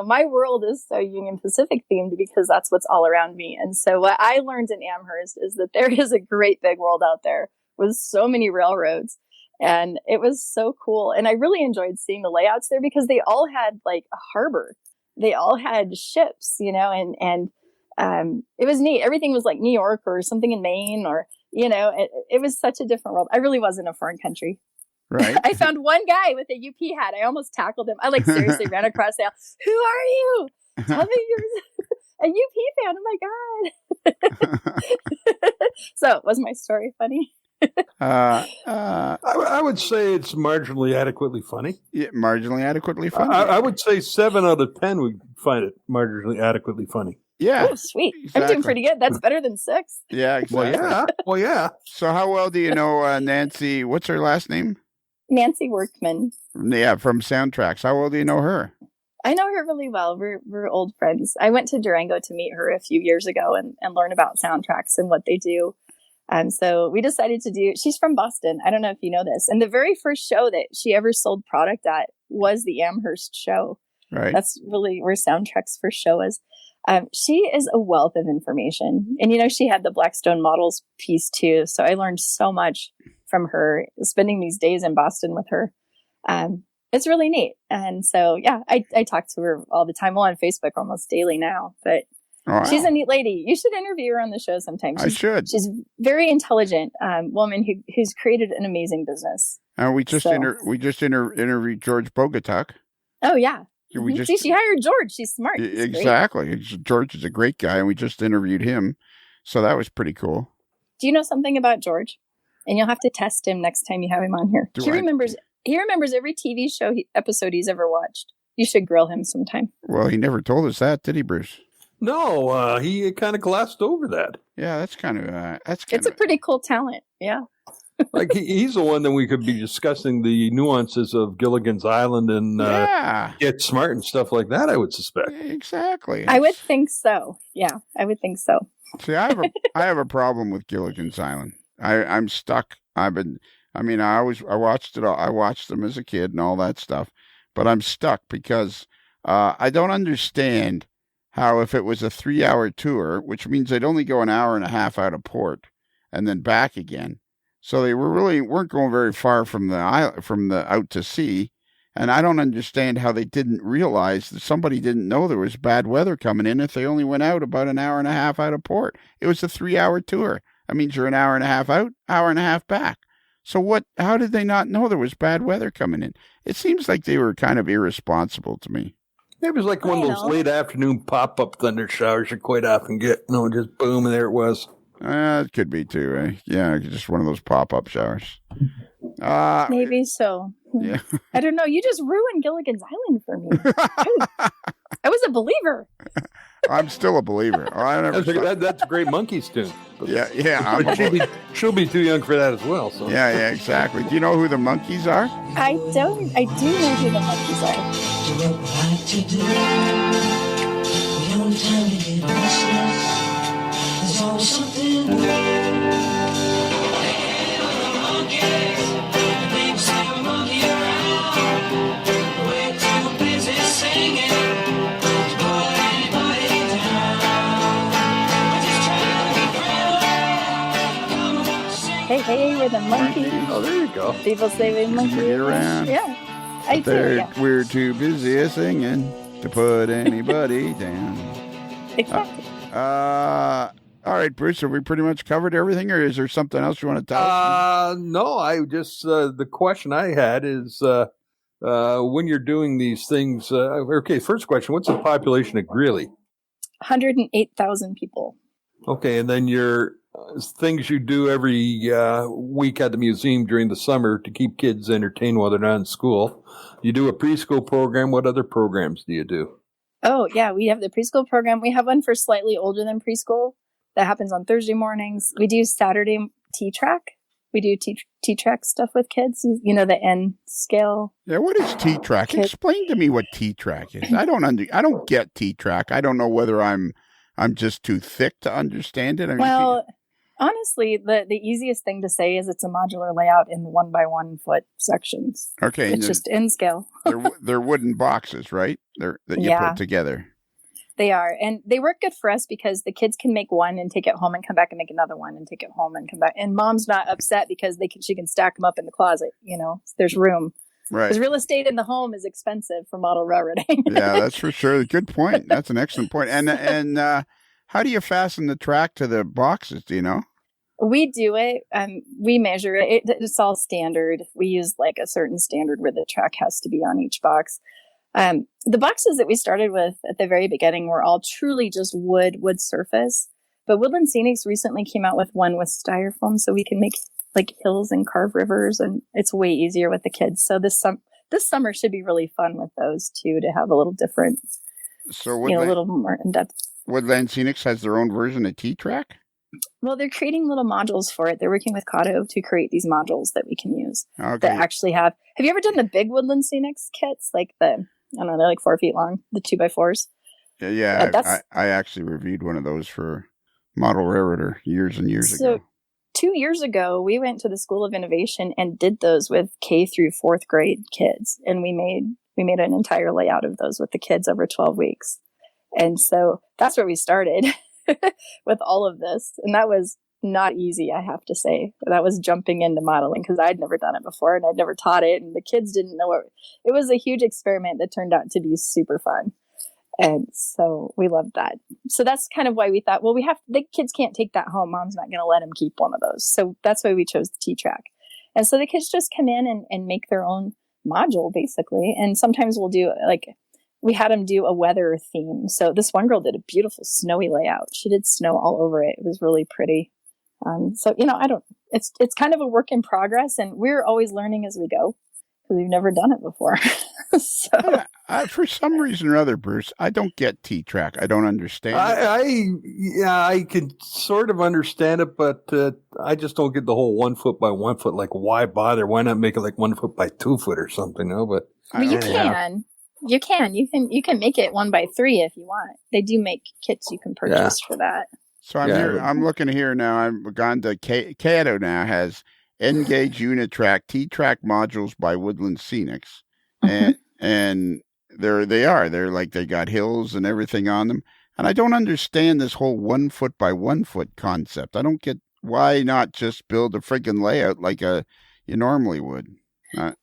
my world is so Union Pacific themed because that's what's all around me. And so what I learned in Amherst is that there is a great big world out there with so many railroads. And it was so cool. And I really enjoyed seeing the layouts there because they all had like a harbor. They all had ships, and it was neat. Everything was like New York or something in Maine or, it was such a different world. I really was in a foreign country. Right. I found one guy with a UP hat. I almost tackled him. I seriously ran across the aisle. Who are you? Tell me you're a UP fan. Oh my God. So was my story funny? I would say it's marginally adequately funny. Yeah, marginally adequately funny. I would say 7 out of 10 would find it marginally adequately funny. Yeah. Oh, sweet. Exactly. I'm doing pretty good. That's better than 6. Yeah, exactly. Well, yeah. So how well do you know Nancy? What's her last name? Nancy Workman. Yeah, from Soundtracks. How well do you know her? I know her really well. We're old friends. I went to Durango to meet her a few years ago and learn about Soundtracks and what they do. So we decided to she's from Boston. I don't know if you know this. And the very first show that she ever sold product at was the Amherst show. Right. That's really where Soundtrack's first show was. She is a wealth of information. And, she had the Blackstone models piece too. So I learned so much from her, spending these days in Boston with her. It's really neat. And so, yeah, I talk to her all the time. Well, on Facebook almost daily now, but she's a neat lady. You should interview her on the show sometime. I should. She's a very intelligent woman who's created an amazing business. We just interviewed George Bogatuk. Oh, yeah. Mm-hmm. See, she hired George. She's smart. Exactly. George is a great guy, and we just interviewed him. So that was pretty cool. Do you know something about George? And you'll have to test him next time you have him on here. He remembers every TV show episode he's ever watched. You should grill him sometime. Well, he never told us that, did he, Bruce? No, he kind of glossed over that. Yeah, it's a pretty cool talent. Yeah. Like he's the one that we could be discussing the nuances of Gilligan's Island and Get Smart and stuff like that, I wowould suspect. Exactly. I would think so. Yeah, I would think so. See, I have a problem with Gilligan's Island. I'm stuck. I watched it all. I watched them as a kid and all that stuff, but I'm stuck because I don't understand how if it was a 3-hour tour, which means they'd only go an hour and a half out of port and then back again. So they weren't going very far from the out to sea, and I don't understand how they didn't realize that somebody didn't know there was bad weather coming in if they only went out about an hour and a half out of port. It was a 3-hour tour. That means you're an hour and a half out, hour and a half back. So how did they not know there was bad weather coming in? It seems like they were kind of irresponsible to me. It was like one of those late afternoon pop-up thunder showers you quite often get. Just boom, and there it was. It could be too, eh? Yeah, just one of those pop-up showers. Maybe so. Yeah. I don't know. You just ruined Gilligan's Island for me. I was a believer. I'm still a believer. That's a great Monkees tune. Yeah. She'll be too young for that as well. So. Yeah, exactly. Do you know who the Monkees are? I don't. I do know who the Monkees are. Do what we like to do. The only time you get restless, there's always something new. Hey, we're the Monkees. Oh, there you go. People say we're Monkees. Around. Yeah. I do, yeah. We're too busy singing to put anybody down. Exactly. All right, Bruce, have we pretty much covered everything, or is there something else you want to tell us? No, I just, the question I had is, when you're doing these things, okay, first question, what's the population of Greeley? 108,000 people. Okay, and then your things you do every week at the museum during the summer to keep kids entertained while they're not in school. You do a preschool program. What other programs do you do? Oh, yeah, we have the preschool program. We have one for slightly older than preschool that happens on Thursday mornings. We do Saturday tea track. We do T-track stuff with kids. You know, the N scale. Yeah, what is T-track? Explain to me what T-track is. I don't get T-track. I don't know whether I'm just too thick to understand it. I mean, honestly, the easiest thing to say is it's a modular layout in 1 by 1 foot sections. Okay, it's just N scale. they're wooden boxes, right? That you put together. They are, and they work good for us because the kids can make one and take it home and come back and make another one and take it home and come back. And mom's not upset because she can stack them up in the closet. You know, there's room. Right. Because real estate in the home is expensive for model railroading. Yeah, that's for sure. Good point. That's an excellent point. And how do you fasten the track to the boxes? Do you know? We do it. We measure it. It's all standard. We use like a certain standard where the track has to be on each box. The boxes that we started with at the very beginning were all truly just wood surface. But Woodland Scenics recently came out with one with styrofoam, so we can make like hills and carve rivers, and it's way easier with the kids. So this summer should be really fun with those too, to have a little different, a little more in depth. Woodland Scenics has their own version of T-track? Well, they're creating little modules for it. They're working with Cotto to create these modules that we can use that actually have you ever done the big Woodland Scenics kits? Like they're like 4 feet long, the 2x4s. Yeah. I actually reviewed one of those for Model Railroader years and years ago. 2 years ago, we went to the School of Innovation and did those with K through 4th grade kids. And we made an entire layout of those with the kids over 12 weeks. And so that's where we started with all of this. And that was not easy, I have to say. That was jumping into modeling because I'd never done it before and I'd never taught it. And the kids didn't know it was a huge experiment that turned out to be super fun. And so we loved that. So that's kind of why we thought, well, the kids can't take that home. Mom's not going to let them keep one of those. So that's why we chose the T-track. And so the kids just come in and make their own module, basically. And sometimes we'll do, we had them do a weather theme. So this one girl did a beautiful snowy layout. She did snow all over it. It was really pretty. It's kind of a work in progress, and we're always learning as we go because we've never done it before. For some reason or other, Bruce, I don't get T-track. I don't understand. I can sort of understand it, but I just don't get the whole 1 foot by 1 foot. Like, why bother? Why not make it like 1 foot by 2 foot or something? No, but you can. You can make it 1 by 3 if you want. They do make kits you can purchase for that. So I'm looking here now. I've gone to Cato now has N-Gauge Unitrack T-track modules by Woodland Scenics, and there they are. They're like they got hills and everything on them. And I don't understand this whole 1 foot by 1 foot concept. I don't get why not just build a friggin' layout like you normally would.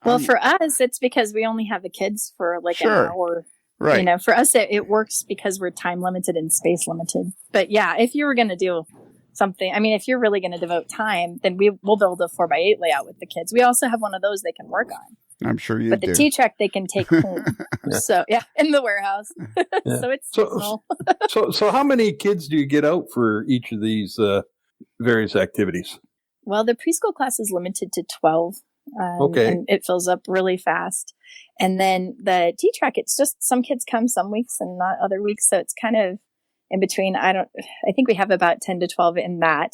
For us, it's because we only have the kids for an hour. Right. For us, it works because we're time limited and space limited. But yeah, if you were going to do something, if you're really going to devote time, then we'll build a 4x8 layout with the kids. We also have one of those they can work on. I'm sure you do. But the T-track they can take home. So in the warehouse. So it's seasonal. So how many kids do you get out for each of these various activities? Well, the preschool class is limited to 12. And it fills up really fast. And then the T-track, it's just some kids come some weeks and not other weeks. So it's kind of in between. I think we have about 10 to 12 in that.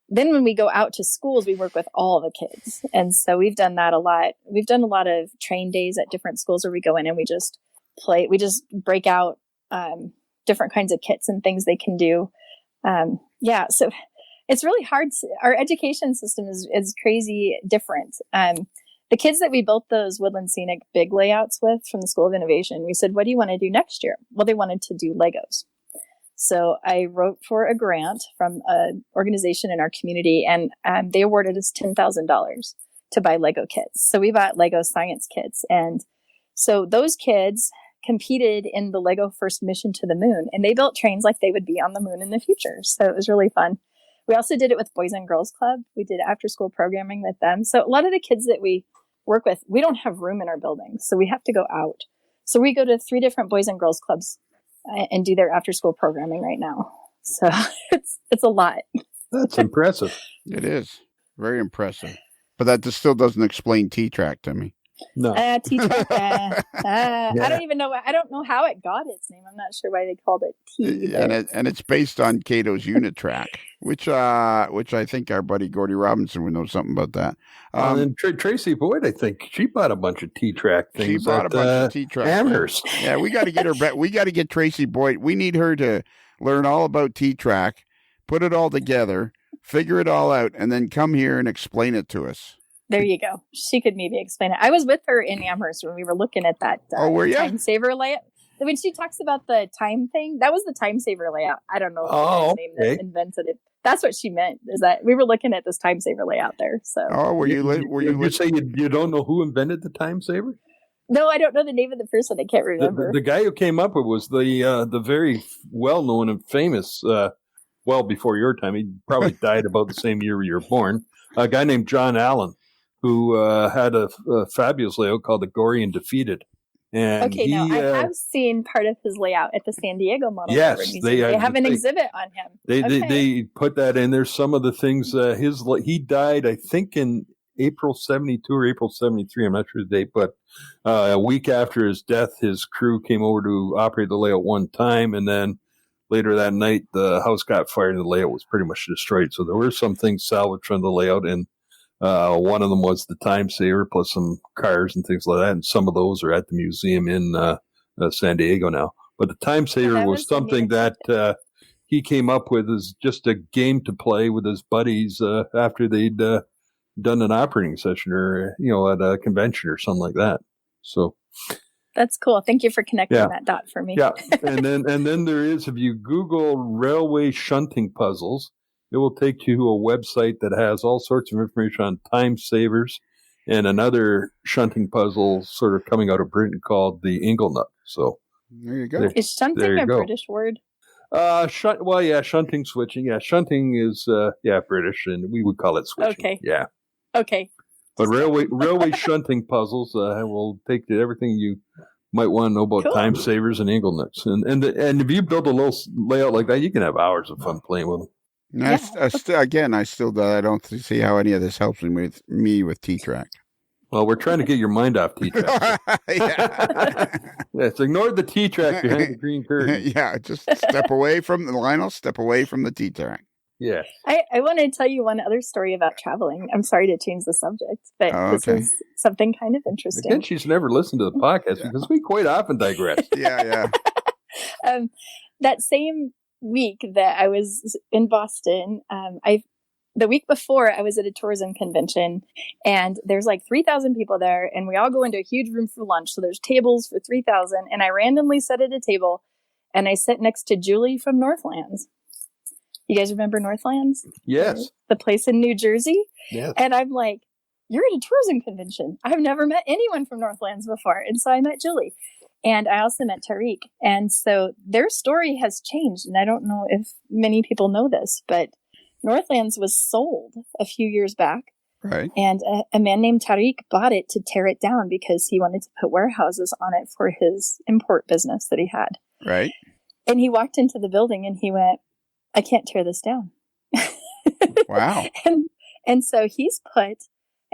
Then when we go out to schools, we work with all the kids. And so we've done that a lot. We've done a lot of train days at different schools where we go in and we just break out different kinds of kits and things they can do. So it's really hard. Our education system is crazy different. The kids that we built those Woodland Scenic big layouts with from the School of Innovation, we said, what do you want to do next year? Well, they wanted to do Legos. So I wrote for a grant from an organization in our community, and they awarded us $10,000 to buy Lego kits. So we bought Lego science kits. And so those kids competed in the Lego First Mission to the Moon, and they built trains like they would be on the moon in the future. So it was really fun. We also did it with Boys and Girls Club. We did after school programming with them. So a lot of the kids that we work with, we don't have room in our building. So we have to go out. So we go to 3 different Boys and Girls Clubs and do their after school programming right now. So it's a lot. That's impressive. It is very impressive. But that just still doesn't explain T-track to me. No. T-track. Yeah. I don't even know. I don't know how it got its name. I'm not sure why they called it T. And it's based on Cato's unit track, which I think our buddy Gordy Robinson would know something about that. And Tracy Boyd, I think she bought a bunch of T-track things. She bought a bunch of T-track. Amherst. Yeah, we got to get her back. We got to get Tracy Boyd. We need her to learn all about T-track, put it all together, figure it all out, and then come here and explain it to us. There you go. She could maybe explain it. I was with her in Amherst when we were looking at that time saver layout. When she talks about the time thing, that was the time saver layout. I don't know the name that invented it. That's what she meant, is that we were looking at this time saver layout there. So, were you say you don't know who invented the time saver? No, I don't know the name of the person. I can't remember. The guy who came up with it was the very well known and famous. Well before your time, he probably died about the same year you were born. A guy named John Allen, who had a fabulous layout called the Gory and Defeated. And I have seen part of his layout at the San Diego Model. Yes, they have an exhibit on him. They put that in there. Some of the things he died, I think, in April 72 or April 73. I'm not sure the date, but a week after his death, his crew came over to operate the layout one time, and then later that night, the house got fired and the layout was pretty much destroyed. So there were some things salvaged from the layout, and one of them was the time saver plus some cars and things like that. And some of those are at the museum in San Diego now. But the time saver was something that he came up with as just a game to play with his buddies after they'd done an operating session or, at a convention or something like that. So that's cool. Thank you for connecting that dot for me. Yeah. and then there is, if you Google railway shunting puzzles, it will take you to a website that has all sorts of information on time savers and another shunting puzzle sort of coming out of Britain called the Inglenut. So there you go. Is shunting a British word? Shunting, switching. Yeah, shunting is British, and we would call it switching. Okay. Yeah. Okay. But railway shunting puzzles will take you to everything you might want to know about time savers and Inglenuts. And if you build a little layout like that, you can have hours of fun playing with them. I don't see how any of this helps me with T-track. Well, we're trying to get your mind off T-track. Yes, ignore the T-track behind the green curtain. Yeah, just step away from the Lionel. Step away from the T-track. Yeah. I want to tell you one other story about traveling. I'm sorry to change the subject, but this is something kind of interesting. Again, she's never listened to the podcast because we quite often digress. Yeah. That same week that I was in Boston, the week before I was at a tourism convention, and there's like 3,000 people there, and we all go into a huge room for lunch. So there's tables for 3,000, and I randomly sit at a table, and I sit next to Julie from Northlands. You guys remember Northlands? Yes. The place in New Jersey? Yes. And I'm like, you're at a tourism convention. I've never met anyone from Northlands before. And so I met Julie. And I also met Tariq. And so their story has changed. And I don't know if many people know this, but Northlands was sold a few years back. Right. And a man named Tariq bought it to tear it down because he wanted to put warehouses on it for his import business that he had. Right. And he walked into the building and he went, I can't tear this down. Wow. And so he's put,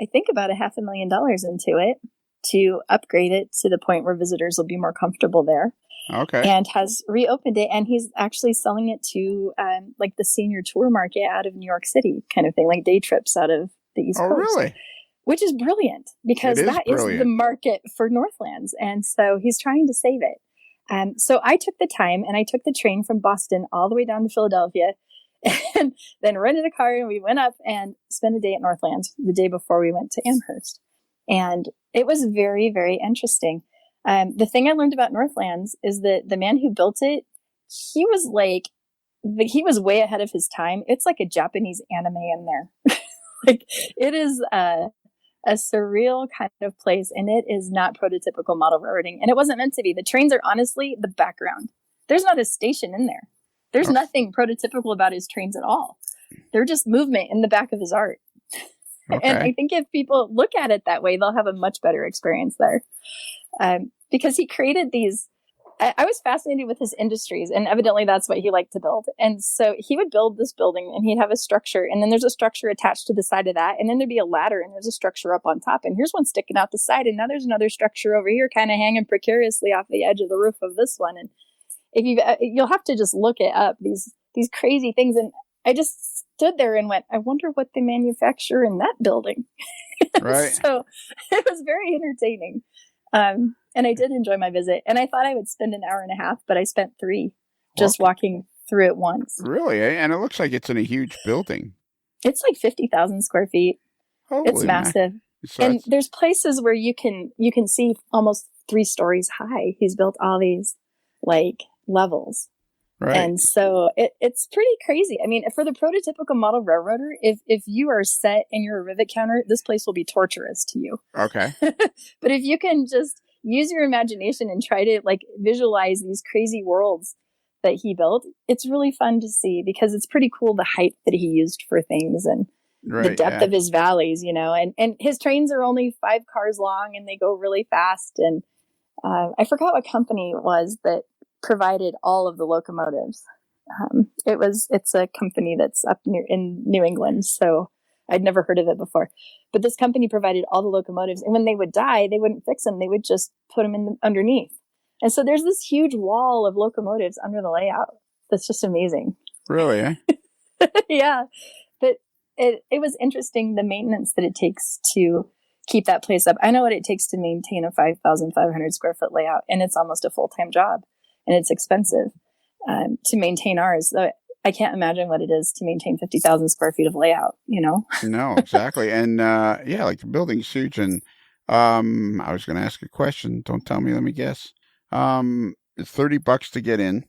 I think, about $500,000 into it to upgrade it to the point where visitors will be more comfortable there. Okay. And has reopened it. And he's actually selling it to like the senior tour market out of New York City kind of thing, like day trips out of the East Coast. Oh, really? Which is brilliant because that is the market for Northlands. And so he's trying to save it. So I took the time and I took the train from Boston all the way down to Philadelphia and then rented a car and we went up and spent a day at Northlands the day before we went to Amherst. And it was very, very interesting. The thing I learned about Northlands is that the man who built it, he was way ahead of his time. It's like a Japanese anime in there. Like it is a surreal kind of place, and it is not prototypical model railroading, and it wasn't meant to be. The trains are honestly the background. There's not a station in there. There's nothing prototypical about his trains at all. They're just movement in the back of his art. Okay. And I think if people look at it that way, they'll have a much better experience there. Because he created these I was fascinated with his industries, and evidently that's what he liked to build. And so he would build this building, and he'd have a structure, and then there's a structure attached to the side of that, and then there'd be a ladder, and there's a structure up on top, and here's one sticking out the side, and now there's another structure over here kind of hanging precariously off the edge of the roof of this one. And if you'll have to just look it up, these crazy things. And I just stood there and went, I wonder what they manufacture in that building. Right. So it was very entertaining. And I did enjoy my visit. And I thought I would spend an hour and a half, but I spent 3 just walking through it once. Really? And it looks like it's in a huge building. Like 50,000 square feet. Holy it's massive. So and there's places where you can see almost 3 stories high. He's built all these levels. Right. And so it's pretty crazy. I mean, for the prototypical model railroader, if you are set and you're a rivet counter, this place will be torturous to you. Okay. But if you can just use your imagination and try to visualize these crazy worlds that he built, it's really fun to see because it's pretty cool the height that he used for things and the depth of his valleys, and his trains are only 5 cars long and they go really fast. And I forgot what company it was that provided all of the locomotives. It's a company that's up in New England, so I'd never heard of it before. But this company provided all the locomotives, and when they would die, they wouldn't fix them; they would just put them underneath. And so there's this huge wall of locomotives under the layout. That's just amazing. Really? Eh? Yeah, but it was interesting the maintenance that it takes to keep that place up. I know what it takes to maintain a 5,500 square foot layout, and it's almost a full-time job. And it's expensive to maintain ours. So I can't imagine what it is to maintain 50,000 square feet of layout, No, exactly. And the building's huge. And I was going to ask a question. Don't tell me. Let me guess. It's $30 to get in.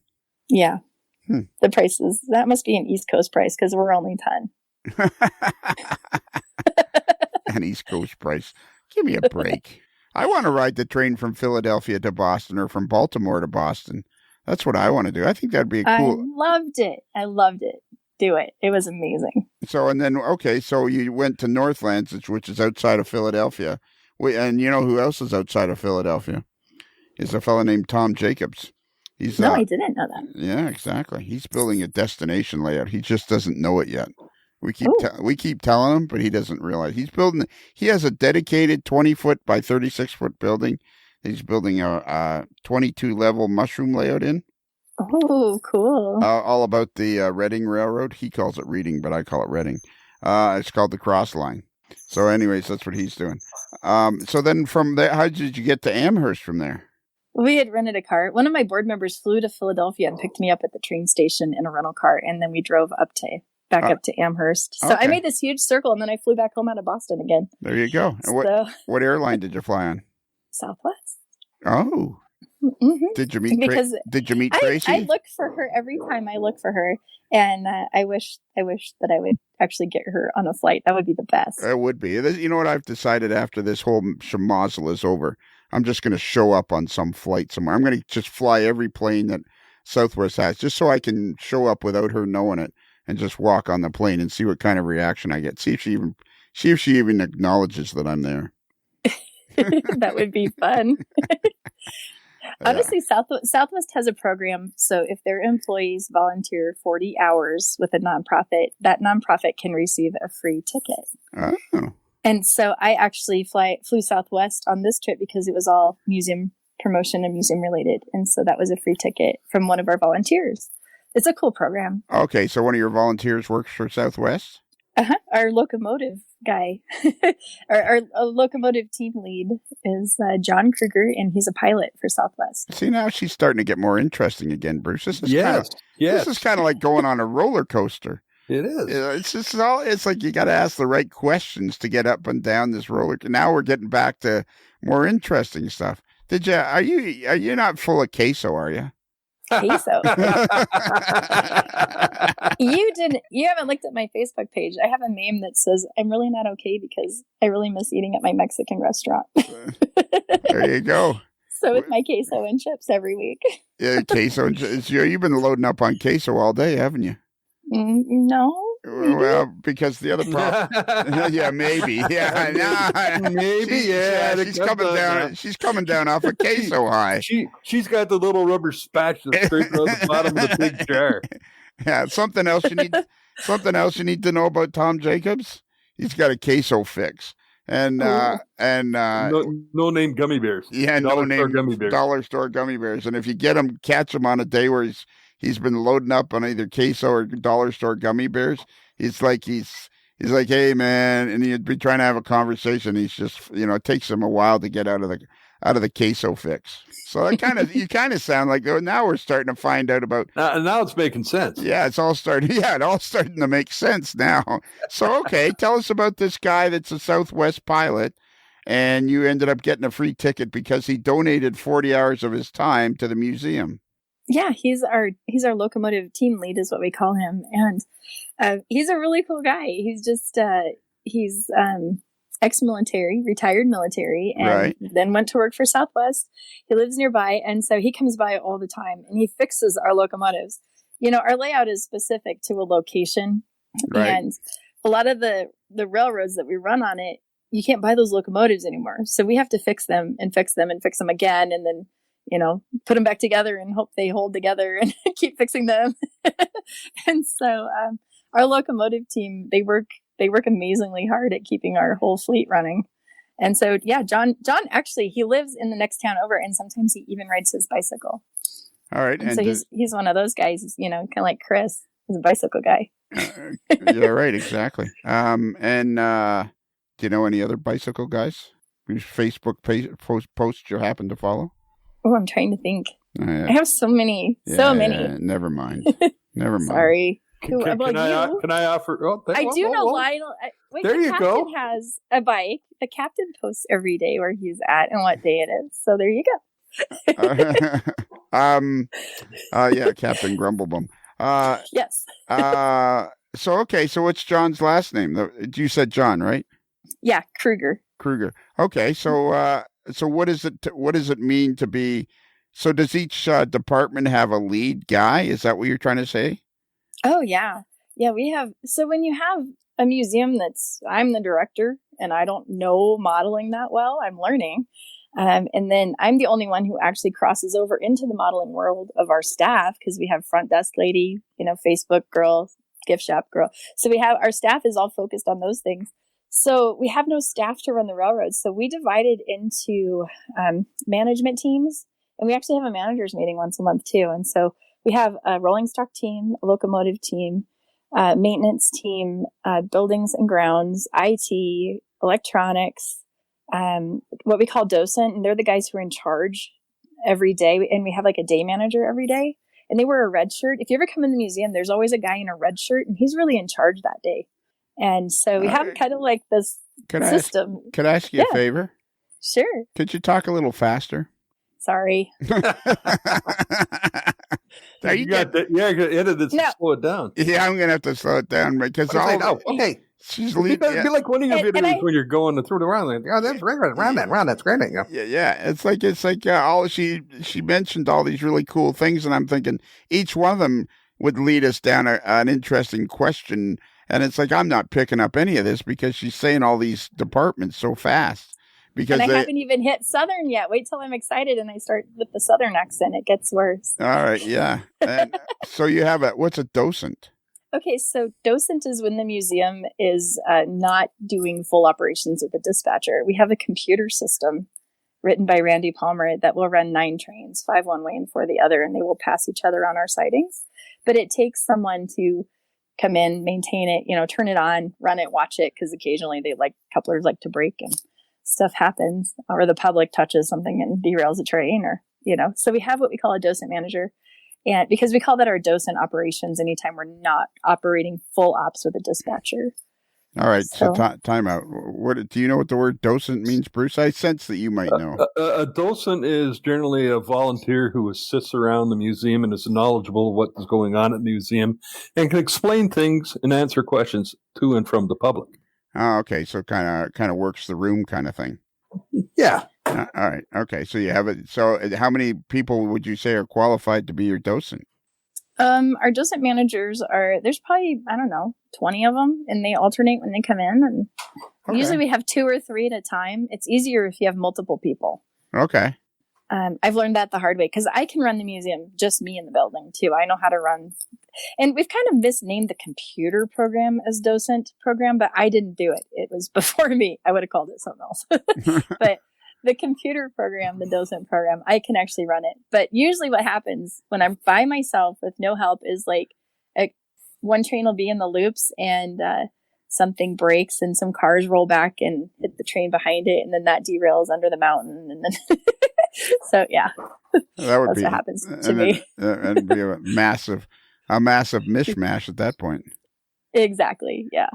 Yeah. The prices. That must be an East Coast price because we're only 10. An East Coast price. Give me a break. I want to ride the train from Philadelphia to Boston or from Baltimore to Boston. That's what I want to do. I think that'd be cool. I loved it. Do it. It was amazing. So, and then, so you went to Northlands, which is outside of Philadelphia. And you know who else is outside of Philadelphia? Is a fellow named Tom Jacobs. I didn't know that. Yeah, exactly. He's building a destination layout. He just doesn't know it yet. We keep telling him, but he doesn't realize he has a dedicated 20-foot by 36-foot building. He's building a 22-level mushroom layout in. Oh, cool. All about the Reading Railroad. He calls it Reading, but I call it Reading. It's called the Cross Line. So anyways, that's what he's doing. So then from there, how did you get to Amherst from there? We had rented a car. One of my board members flew to Philadelphia and picked me up at the train station in a rental car. And then we drove back up to Amherst. So I made this huge circle, and then I flew back home out of Boston again. There you go. And what airline did you fly on? Southwest. Oh. Mm-hmm. Did you meet Tracy? I look for her every time I look for her, and I wish that I would actually get her on a flight. That would be the best. It would be. You know what I've decided after this whole schmozzle is over? I'm just going to show up on some flight somewhere. I'm going to just fly every plane that Southwest has, just so I can show up without her knowing it. And just walk on the plane and see what kind of reaction I get. See if she even acknowledges that I'm there. That would be fun. Honestly, Southwest has a program. So if their employees volunteer 40 hours with a nonprofit, that nonprofit can receive a free ticket. Oh. And so I actually flew Southwest on this trip because it was all museum promotion and museum related. And so that was a free ticket from one of our volunteers. It's a cool program. Okay, so one of your volunteers works for Southwest? Our locomotive guy, our locomotive team lead is John Kruger, and he's a pilot for Southwest. See, now she's starting to get more interesting again, Bruce. This is This is kind of like going on a roller coaster. It is. It's like you got to ask the right questions to get up and down this roller. Now we're getting back to more interesting stuff. Are you not full of queso, are you? Queso. You haven't looked at my Facebook page. I have a meme that says I'm really not okay because I really miss eating at my Mexican restaurant. There you go. So with my queso and chips every week. Yeah, queso and chips. You've been loading up on queso all day, haven't you? No. Well, because the other problem, yeah, maybe, yeah, maybe, yeah. She's coming down. She's coming down off a queso high. She's got the little rubber spatula scraping around the bottom of the big jar. Yeah, something else you need to know about Tom Jacobs. He's got a queso fix. And no name gummy bears. Yeah, dollar store gummy bears. Dollar store gummy bears. And if you catch him on a day where he's been loading up on either queso or dollar store gummy bears, he's like, hey man, and he'd be trying to have a conversation. He's just, it takes him a while to get out of the queso fix. So you kind of sound like, now we're starting to find out about. Now it's making sense. Yeah, it all starting to make sense now. So, okay, tell us about this guy that's a Southwest pilot, and you ended up getting a free ticket because he donated 40 hours of his time to the museum. Yeah, he's our locomotive team lead is what we call him, and he's a really cool guy. He's just he's ex-military, retired military, and then went to work for Southwest. He lives nearby, and so he comes by all the time, and he fixes our locomotives. Our layout is specific to a location, and a lot of the railroads that we run on it, you can't buy those locomotives anymore. So we have to fix them and fix them and fix them again, and then, put them back together and hope they hold together and keep fixing them. And so our locomotive team, they work amazingly hard at keeping our whole fleet running. And so, yeah, John actually, he lives in the next town over, and sometimes he even rides his bicycle. All right. And so he's one of those guys, kind of like Chris, he's a bicycle guy. Yeah, right. Exactly. And do you know any other bicycle guys whose Facebook posts you happen to follow? Oh, I'm trying to think. Yeah. I have so many. Never mind. Sorry. Can I offer? Oh, I do know Lionel. There you go. The captain has a bike. The captain posts every day where he's at and what day it is. So there you go. Yeah, Captain Grumblebum. Yes. So what's John's last name? You said John, right? Yeah, Kruger. Okay, so what does it mean to be? So does each department have a lead guy? Is that what you're trying to say? Oh yeah, we have. So when you have a museum I'm the director, and I don't know modeling that well. I'm learning. And then I'm the only one who actually crosses over into the modeling world of our staff, because we have front desk lady, Facebook girl, gift shop girl. So we have, our staff is all focused on those things. So we have no staff to run the railroads. So we divided into management teams, and we actually have a managers meeting once a month too. And so we have a rolling stock team, a locomotive team, maintenance team, buildings and grounds, IT, electronics, what we call docent, and they're the guys who are in charge every day. And we have like a day manager every day, and they wear a red shirt. If you ever come in the museum, there's always a guy in a red shirt, and he's really in charge that day. And so we have kind of like this system. Could I ask you a favor? Sure. Could you talk a little faster? Sorry. You got to edit this to slow it down. Yeah, I'm going to have to slow it down because okay. She's leaving. Be like one of your videos when you're going to throw it around. Like, that's round that's great. Yeah. It's like all she mentioned all these really cool things, and I'm thinking each one of them would lead us down an interesting question. And it's like, I'm not picking up any of this because she's saying all these departments so fast. Because I haven't even hit Southern yet. Wait till I'm excited and I start with the Southern accent. It gets worse. All right, yeah. And so you have what's a docent? Okay, so docent is when the museum is not doing full operations with a dispatcher. We have a computer system written by Randy Palmer that will run 9 trains, 5 one way and 4 the other, and they will pass each other on our sidings. But it takes someone to come in, maintain it, turn it on, run it, watch it, because occasionally couplers like to break and stuff happens, or the public touches something and derails a train, or, so we have what we call a docent manager. And because we call that our docent operations anytime we're not operating full ops with a dispatcher. All right. So time out. What do you know what the word docent means, Bruce? I sense that you might know. A docent is generally a volunteer who sits around the museum and is knowledgeable of what is going on at the museum and can explain things and answer questions to and from the public. Oh, okay. So kind of works the room kind of thing. Yeah. All right. Okay. So you have it. So how many people would you say are qualified to be your docent? Our docent managers there's probably, I don't know, 20 of them, and they alternate when they come in. And usually we have 2 or 3 at a time. It's easier if you have multiple people. Okay. I've learned that the hard way because I can run the museum, just me in the building too. I know how to run. And we've kind of misnamed the computer program as docent program, but I didn't do it. It was before me. I would have called it something else. But the computer program, the docent program, I can actually run it. But usually what happens when I'm by myself with no help is like one train will be in the loops and something breaks and some cars roll back and hit the train behind it. And then that derails under the mountain. And then so, yeah, that's what happens to me. It'd be a massive mishmash at that point. Exactly. Yeah.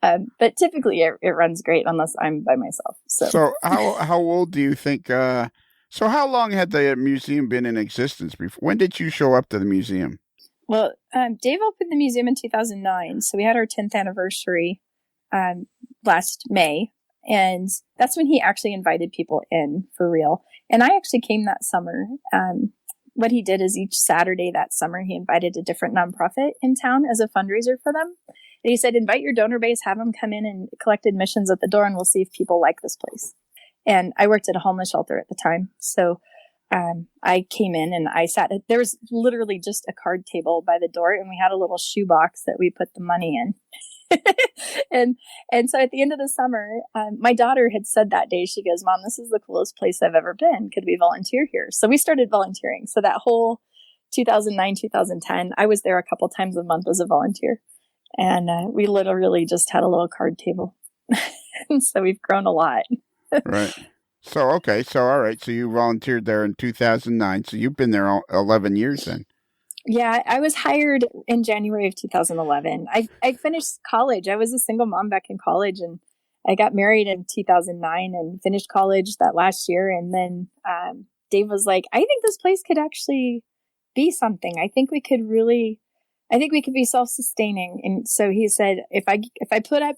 But typically it runs great unless I'm by myself. So how old do you think, so how long had the museum been in existence before? When did you show up to the museum? Well, Dave opened the museum in 2009. So we had our 10th anniversary last May. And that's when he actually invited people in for real. And I actually came that summer. What he did is each Saturday that summer, he invited a different nonprofit in town as a fundraiser for them. And he said, invite your donor base, have them come in and collect admissions at the door, and we'll see if people like this place. And I worked at a homeless shelter at the time. So I came in and I sat, there was literally just a card table by the door, and we had a little shoebox that we put the money in. and so at the end of the summer, my daughter had said that day, she goes, Mom, this is the coolest place I've ever been. Could we volunteer here? So we started volunteering. So that whole 2009, 2010, I was there a couple times a month as a volunteer. And we literally just had a little card table. And so we've grown a lot. Right. So, okay. So, all right. So you volunteered there in 2009. So you've been there 11 years then. Yeah, I was hired in January of 2011. I finished college. I was a single mom back in college, and I got married in 2009 and finished college that last year. And then Dave was like, I think this place could actually be something. I think we could be self-sustaining. And so he said, if I put up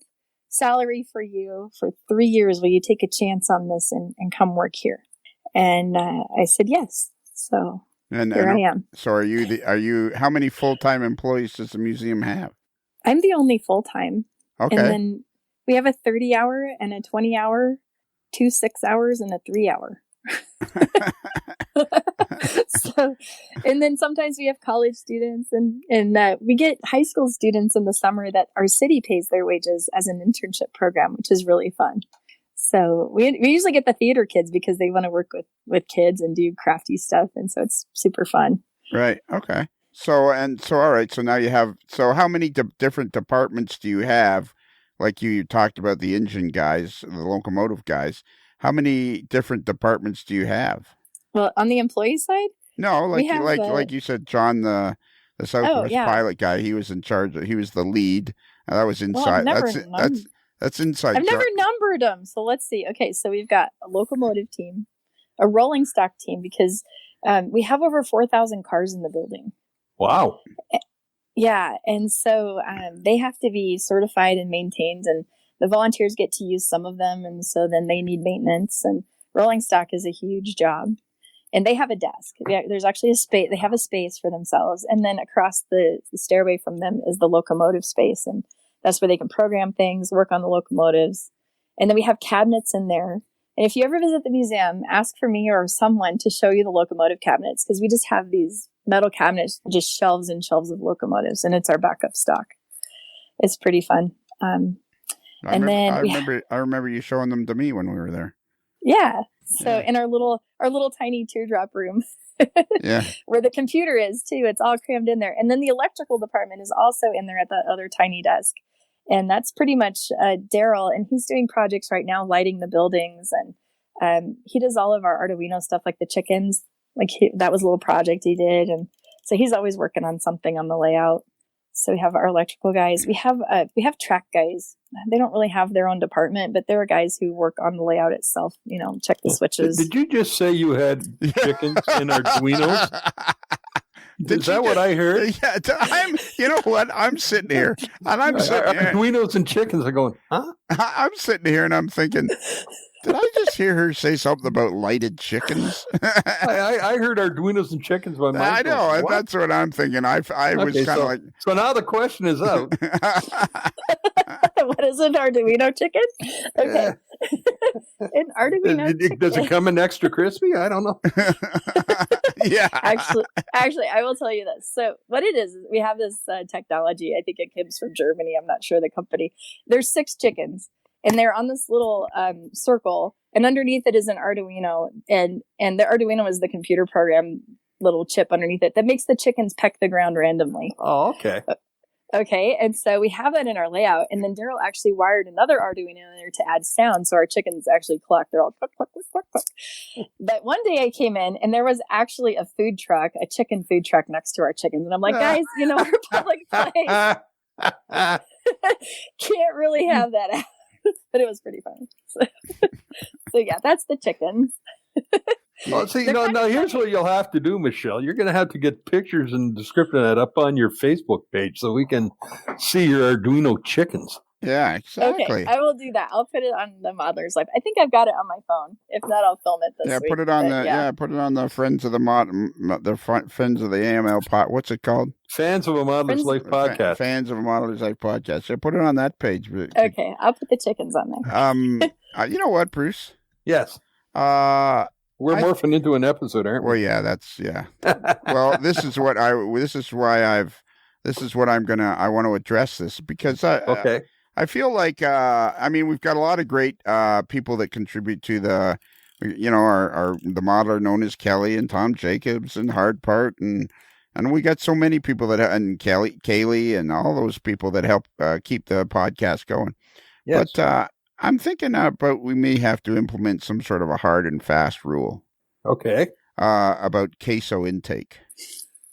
salary for you for 3 years, will you take a chance on this and come work here? And I said, yes. So here I am. So are you, how many full-time employees does the museum have? I'm the only full-time. Okay. And then we have a 30-hour and a 20-hour, 2 6-hours and a 3-hour. So, and then sometimes we have college students and we get high school students in the summer that our city pays their wages as an internship program, which is really fun. So we usually get the theater kids because they want to work with kids and do crafty stuff. And so it's super fun. Right. Okay. So, all right. So now you have, so how many different departments do you have? Like you talked about the engine guys, the locomotive guys. How many different departments do you have? Well, on the employee side? No, like you said, John, the Southwest pilot guy, he was in charge. He was the lead. That was inside. Well, that's inside. I've never numbered them. So let's see. Okay, so we've got a locomotive team, a rolling stock team, because we have over 4,000 cars in the building. Wow. Yeah, and so they have to be certified and maintained, and the volunteers get to use some of them, and so then they need maintenance. And rolling stock is a huge job. And they have a desk. There's actually a space. They have a space for themselves. And then across the stairway from them is the locomotive space. And that's where they can program things, work on the locomotives. And then we have cabinets in there. And if you ever visit the museum, ask for me or someone to show you the locomotive cabinets, because we just have these metal cabinets, just shelves and shelves of locomotives. And it's our backup stock. It's pretty fun. I remember you showing them to me when we were there. Yeah. So in our little tiny teardrop room, yeah, where the computer is too, it's all crammed in there. And then the electrical department is also in there at that other tiny desk. And that's pretty much Daryl, and he's doing projects right now, lighting the buildings. And he does all of our Arduino stuff, like the chickens. That was a little project he did. And so he's always working on something on the layout. So we have our electrical guys. We have track guys. They don't really have their own department, but there are guys who work on the layout itself, check the switches. Did you just say you had chickens and Arduinos? Is that what I heard? Yeah, you know what? I'm sitting here and I'm sitting here. Arduinos and chickens are going, huh? I'm sitting here and I'm thinking, Did I just hear her say something about lighted chickens? I heard Arduinos and chickens by my I know, that's what I'm thinking. I was kind of like... So now the question is out. What is an Arduino chicken? Okay. An Arduino chicken. Does it come in extra crispy? I don't know. Yeah. Actually, I will tell you this. So what it is we have this technology. I think it comes from Germany. I'm not sure the company. There's 6 chickens. And they're on this little circle, and underneath it is an Arduino, and the Arduino is the computer program little chip underneath it that makes the chickens peck the ground randomly. Oh, okay. Okay, and so we have that in our layout, and then Daryl actually wired another Arduino in there to add sound, so our chickens actually cluck. They're all cluck, cluck, cluck, cluck, cluck. But one day I came in, and there was actually a food truck, a chicken food truck next to our chickens, and I'm like, guys, we're public place. Can't really have that out. But it was pretty fun. So yeah, that's the chickens. Well, see, now here's what you'll have to do, Michelle. You're going to have to get pictures and description of that up on your Facebook page so we can see your Arduino chickens. Yeah, exactly. Okay, I will do that. I'll put it on the Modelers Life. I think I've got it on my phone. If not, I'll film it this week. Put it on put it on the Friends of the Friends of the AML pot. What's it called? Fans of a Modelers Life podcast. Fans of a Modelers Life podcast. So put it on that page. Okay, I'll put the chickens on there. You know what, Bruce? Yes. We're morphing into an episode, aren't we? Well, yeah, well, this is what I want to address this because I feel like, we've got a lot of great people that contribute to the modeler known as Kelly and Tom Jacobs and Hard Part. And we got so many people that, and Kaylee and all those people that help keep the podcast going. Yes. But I'm thinking about we may have to implement some sort of a hard and fast rule. Okay. About queso intake.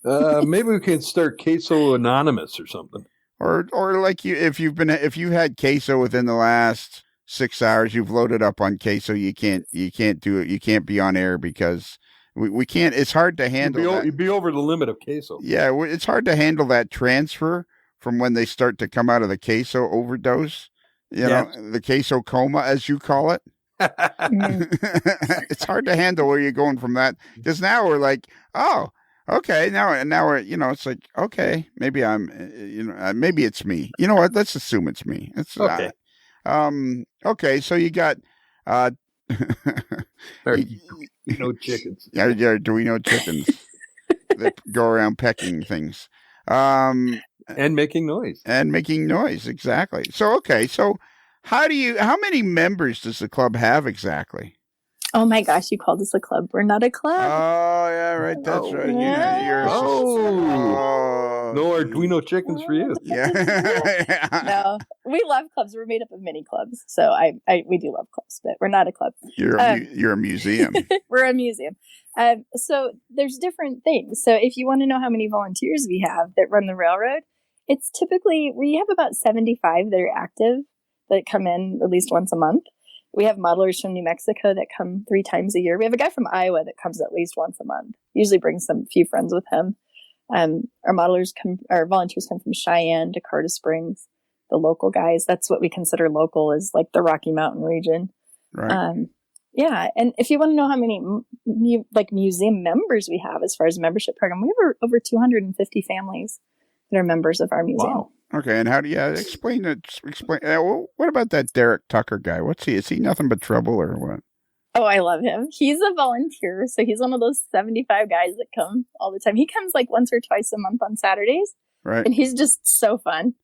Maybe we can start queso anonymous or something. Or like if you had queso within the last 6 hours, you've loaded up on queso, you can't do it. You can't be on air because we can't. It's hard to handle. You'd be over the limit of queso. Yeah, it's hard to handle that transfer from when they start to come out of the queso overdose. You know, the queso coma, as you call it. It's hard to handle where you're going from that because now we're like, oh. Okay, now we're, it's like, okay, maybe maybe it's me. You know what? Let's assume it's me. It's okay. Okay, so you got chickens. Yeah, do we know chickens that go around pecking things? And making noise. Exactly. So how many members does the club have exactly? Oh my gosh, you called us a club. We're not a club. Oh, yeah, right. That's right. No Arduino chickens for you. Yeah. No, we love clubs. We're made up of mini clubs. So we do love clubs, but we're not a club. You're a museum. We're a museum. So there's different things. So if you want to know how many volunteers we have that run the railroad, it's typically, we have about 75 that are active that come in at least once a month. We have modelers from New Mexico that come 3 times a year. We have a guy from Iowa that comes at least once a month. Usually brings some few friends with him. Our volunteers come from Cheyenne, Dakota Springs, the local guys. That's what we consider local, is like the Rocky Mountain region. Right. Yeah. And if you want to know how many museum members we have as far as membership program, we have over 250 families that are members of our museum. Wow. Okay, and how do you explain it? What about that Derek Tucker guy? What's he? Is he nothing but trouble or what? Oh, I love him. He's a volunteer, so he's one of those 75 guys that come all the time. He comes like once or twice a month on Saturdays, right? And he's just so fun.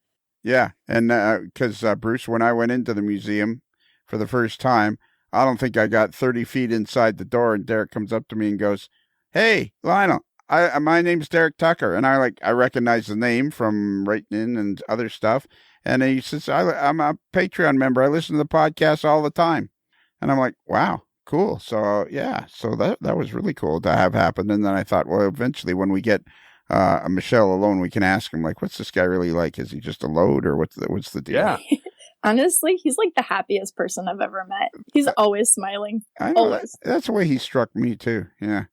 Yeah, and because Bruce, when I went into the museum for the first time, I don't think I got 30 feet inside the door, and Derek comes up to me and goes, "Hey, Lionel. My name's Derek Tucker," and I recognize the name from writing in and other stuff. And he says, "I'm a Patreon member. I listen to the podcast all the time." And I'm like, "Wow, cool." So that was really cool to have happen. And then I thought, well, eventually when we get Michelle alone, we can ask him, like, what's this guy really like? Is he just a load, or what's the deal? Yeah. Honestly, he's like the happiest person I've ever met. He's always smiling. I know, always. That's the way he struck me too. Yeah.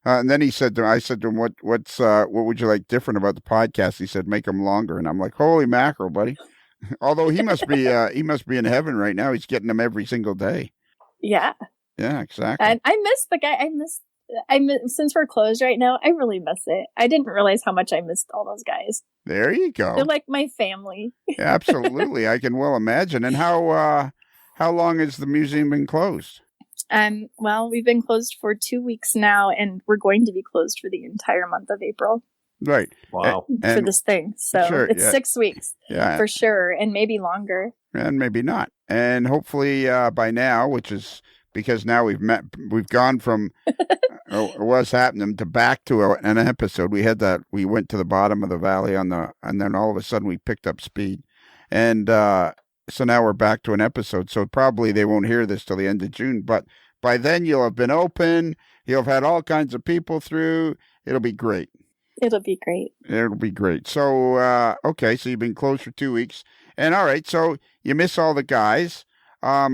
And then I said to him, what would you like different about the podcast? He said, make them longer. And I'm like, holy mackerel, buddy. Although he must be in heaven right now. He's getting them every single day. Yeah. Yeah, exactly. And I miss the guy. I miss, since we're closed right now, I really miss it. I didn't realize how much I missed all those guys. There you go. They're like my family. Absolutely. I can well imagine. And how long has the museum been closed? Well, we've been closed for 2 weeks now, and we're going to be closed for the entire month of April. Right. Wow. For this thing. So sure, it's 6 weeks for sure, and maybe longer. And maybe not. And hopefully by now, which is because now we've gone from what's happening to back to an episode. We went to the bottom of the valley and then all of a sudden we picked up speed. And so now we're back to an episode. So probably they won't hear this till the end of June, but by then you'll have been open. You'll have had all kinds of people through. It'll be great. It'll be great. It'll be great. So, okay, so you've been closed for 2 weeks. And all right, so you miss all the guys. All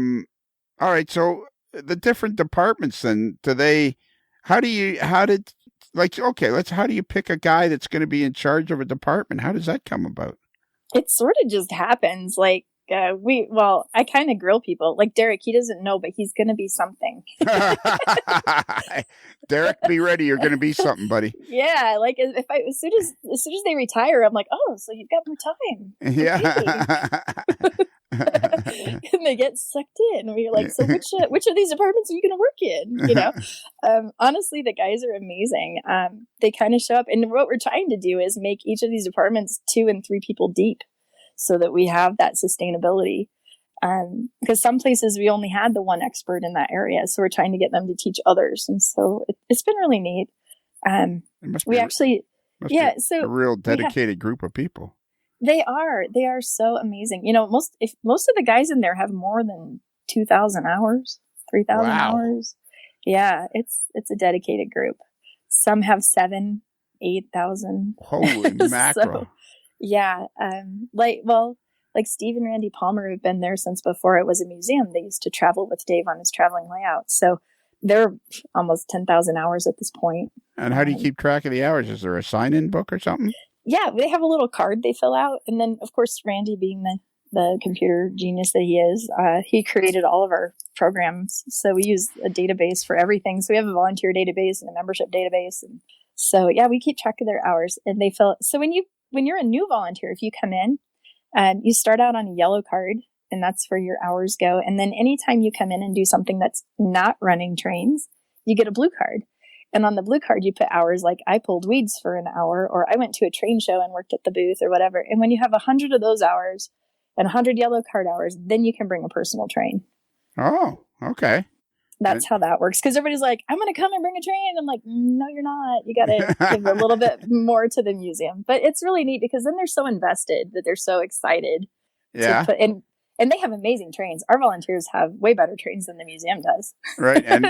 right, so the different departments then, how do you pick a guy that's going to be in charge of a department? How does that come about? It sort of just happens. Like, I kind of grill people. Like Derek, he doesn't know, but he's going to be something. Derek, be ready. You're going to be something, buddy. Yeah. Like as soon as they retire, I'm like, oh, so you've got more time. Yeah. And they get sucked in. And we're like, so which of these departments are you going to work in? You know, honestly, the guys are amazing. They kind of show up, and what we're trying to do is make each of these departments 2 and 3 people deep, so that we have that sustainability. Because some places we only had the one expert in that area, so we're trying to get them to teach others, and so it's been really neat. So a real dedicated group of people. They are so amazing. You know, most of the guys in there have more than 2,000 hours, 3,000 hours. Yeah, it's a dedicated group. Some have 7,000, 8,000. Holy mackerel! So, yeah, like Steve and Randy Palmer have been there since before it was a museum. They used to travel with Dave on his traveling layout. So they're almost 10,000 hours at this point. And how do you keep track of the hours? Is there a sign-in book or something? Yeah, they have a little card they fill out. And then, of course, Randy, being the computer genius that he is, he created all of our programs. So we use a database for everything. So we have a volunteer database and a membership database. And so, yeah, we keep track of their hours. And they fill it. So when you're a new volunteer, if you come in, you start out on a yellow card, and that's where your hours go. And then anytime you come in and do something that's not running trains, you get a blue card. And on the blue card, you put hours like I pulled weeds for an hour, or I went to a train show and worked at the booth, or whatever. And when you have 100 of those hours and 100 yellow card hours, then you can bring a personal train. Oh, okay. That's how that works. Because everybody's like, I'm going to come and bring a train. I'm like, no, you're not. You got to give a little bit more to the museum. But it's really neat because then they're so invested that they're so excited. Yeah. And they have amazing trains. Our volunteers have way better trains than the museum does. Right. And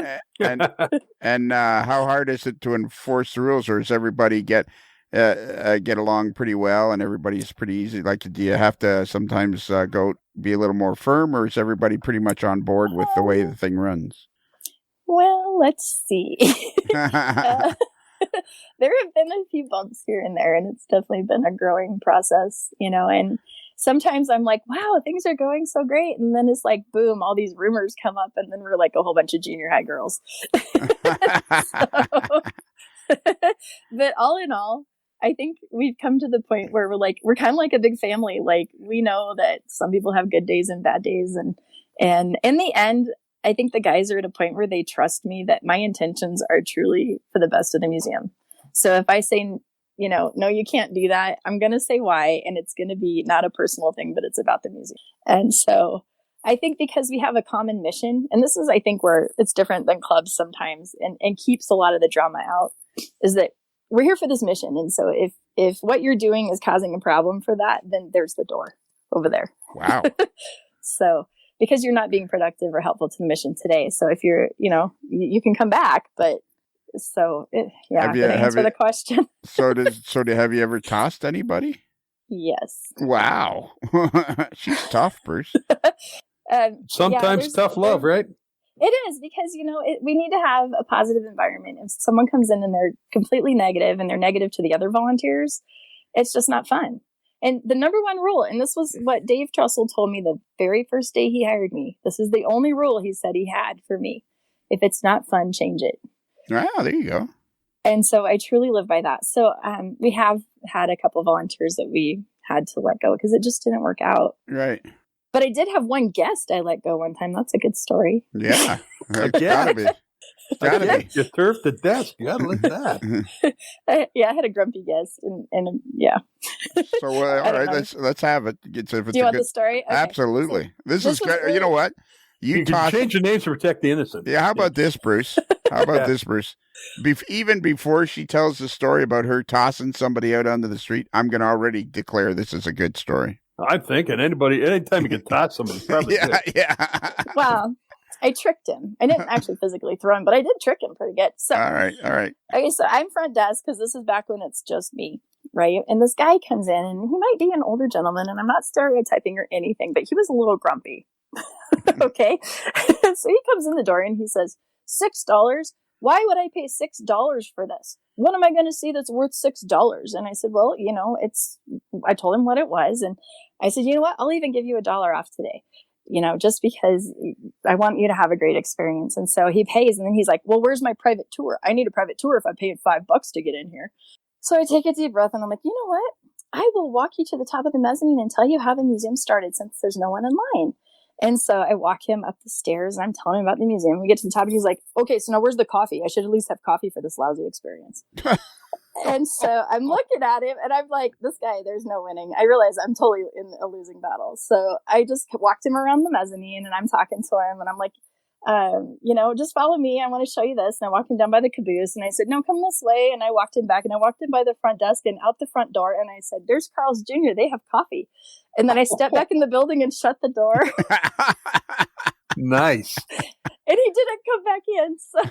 how hard is it to enforce the rules, or does everybody get along pretty well and everybody's pretty easy? Like, do you have to sometimes go be a little more firm, or is everybody pretty much on board with the way the thing runs? Well, let's see. There have been a few bumps here and there, and it's definitely been a growing process, you know, and sometimes I'm like, wow, things are going so great. And then it's like, boom, all these rumors come up, and then we're like a whole bunch of junior high girls. But all in all, I think we've come to the point where we're kind of like a big family. Like, we know that some people have good days and bad days. And in the end, I think the guys are at a point where they trust me that my intentions are truly for the best of the museum. So if I say, you know, no, you can't do that, I'm going to say why. And it's going to be not a personal thing, but it's about the museum. And so I think because we have a common mission, and this is, I think, where it's different than clubs sometimes and keeps a lot of the drama out, is that we're here for this mission. And so if what you're doing is causing a problem for that, then there's the door over there. Wow. So because you're not being productive or helpful to the mission today. So if you're, you know, you can come back, but so yeah, to answer the question. So have you ever tossed anybody? Yes. Wow. She's tough, Bruce. Sometimes tough love, right? It is, because, you know, we need to have a positive environment. If someone comes in and they're completely negative and they're negative to the other volunteers, it's just not fun. And the number one rule, and this was what Dave Trussell told me the very first day he hired me. This is the only rule he said he had for me. If it's not fun, change it. Ah, there you go. And so I truly live by that. So we have had a couple of volunteers that we had to let go because it just didn't work out. Right. But I did have one guest I let go one time. That's a good story. Yeah. Gotta be. Gotta be. You turfed the desk. You gotta live that. Yeah, I had a grumpy guest, and yeah. So all right, let's have it. Do you want the story? Okay. Absolutely. So this is good. Really... You know what? You can change the names to protect the innocent. Yeah. How about this, Bruce? How about this, Bruce? Even before she tells the story about her tossing somebody out onto the street, I'm going to already declare this is a good story. I'm thinking anytime you can toss somebody, probably yeah, good. Yeah. Well, I tricked him. I didn't actually physically throw him, but I did trick him pretty good. So, all right. Okay, so I'm front desk because this is back when it's just me, right? And this guy comes in, and he might be an older gentleman, and I'm not stereotyping or anything, but he was a little grumpy. Okay, so he comes in the door and he says, $6? Why would I pay $6 for this? What am I going to see that's worth $6? And I said, well, I told him what it was. And I said, you know what? I'll even give you $1 off today, just because I want you to have a great experience. And so he pays, and then he's like, well, where's my private tour? I need a private tour if I paid $5 to get in here. So I take a deep breath and I'm like, you know what? I will walk you to the top of the mezzanine and tell you how the museum started since there's no one in line. And so I walk him up the stairs and I'm telling him about the museum. We get to the top and he's like, okay, so now where's the coffee? I should at least have coffee for this lousy experience. And so I'm looking at him and I'm like, this guy, there's no winning. I realize I'm totally in a losing battle. So I just walked him around the mezzanine and I'm talking to him and I'm like, just follow me. I want to show you this. And I walked him down by the caboose and I said, no, come this way. And I walked him back and I walked him by the front desk and out the front door. And I said, there's Carl's Jr. They have coffee. And then I stepped back in the building and shut the door. Nice. And he didn't come back in. So.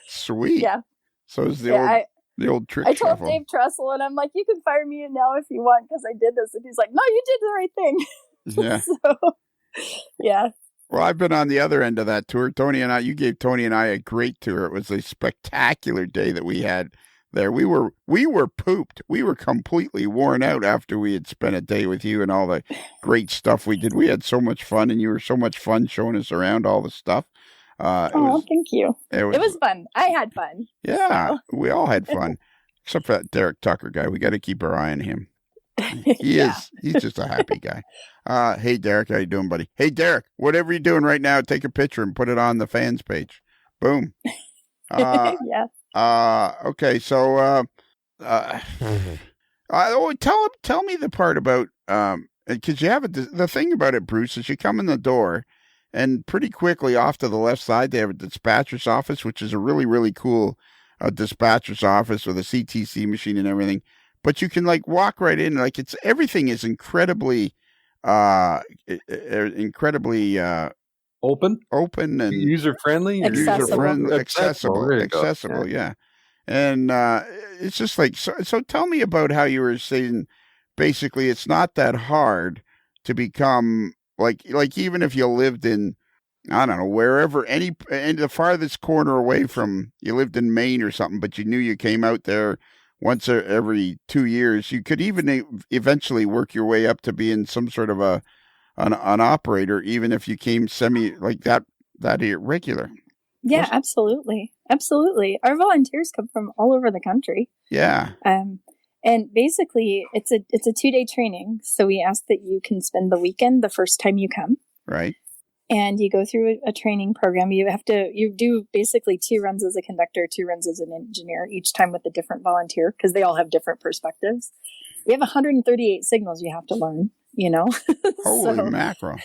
Sweet. Yeah. So it's the old trick. I told Dave Trussell and I'm like, you can fire me now if you want because I did this. And he's like, no, you did the right thing. Yeah. So, yeah. Well, I've been on the other end of that tour. You gave Tony and I a great tour. It was a spectacular day that we had there. We were pooped. We were completely worn out after we had spent a day with you and all the great stuff we did. We had so much fun, and you were so much fun showing us around all the stuff. Thank you. It was fun. I had fun. Yeah, so. We all had fun, except for that Derek Tucker guy. We got to keep our eye on him. He's just a happy guy. Hey, Derek, how you doing, buddy? Hey, Derek, whatever you're doing right now, take a picture and put it on the fans page. Boom. Yeah. Okay, so tell me the part about because you have the thing about it, Bruce, is you come in the door and pretty quickly off to the left side they have a dispatcher's office, which is a really, really cool dispatcher's office with a CTC machine and everything. But you can walk right in, everything is incredibly open and user friendly, accessible. Yeah. And it's just so tell me about how you were saying basically it's not that hard to become even if you lived in, I don't know, wherever, in the farthest corner away from, you lived in Maine or something, but you knew you came out there once every 2 years, you could even eventually work your way up to being some sort of an operator, even if you came that irregular. Yeah, absolutely. Absolutely. Our volunteers come from all over the country. Yeah. And basically it's a 2-day training. So we ask that you can spend the weekend the first time you come. Right. And you go through a training program. You do basically 2 runs as a conductor, 2 runs as an engineer, each time with a different volunteer, because they all have different perspectives. We have 138 signals you have to learn, Holy mackerel.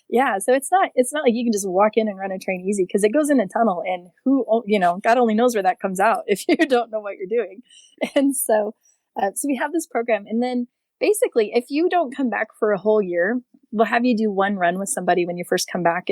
Yeah. So it's not like you can just walk in and run a train easy, because it goes in a tunnel, and God only knows where that comes out if you don't know what you're doing. And so we have this program. And then basically, if you don't come back for a whole year, we'll have you do 1 run with somebody when you first come back,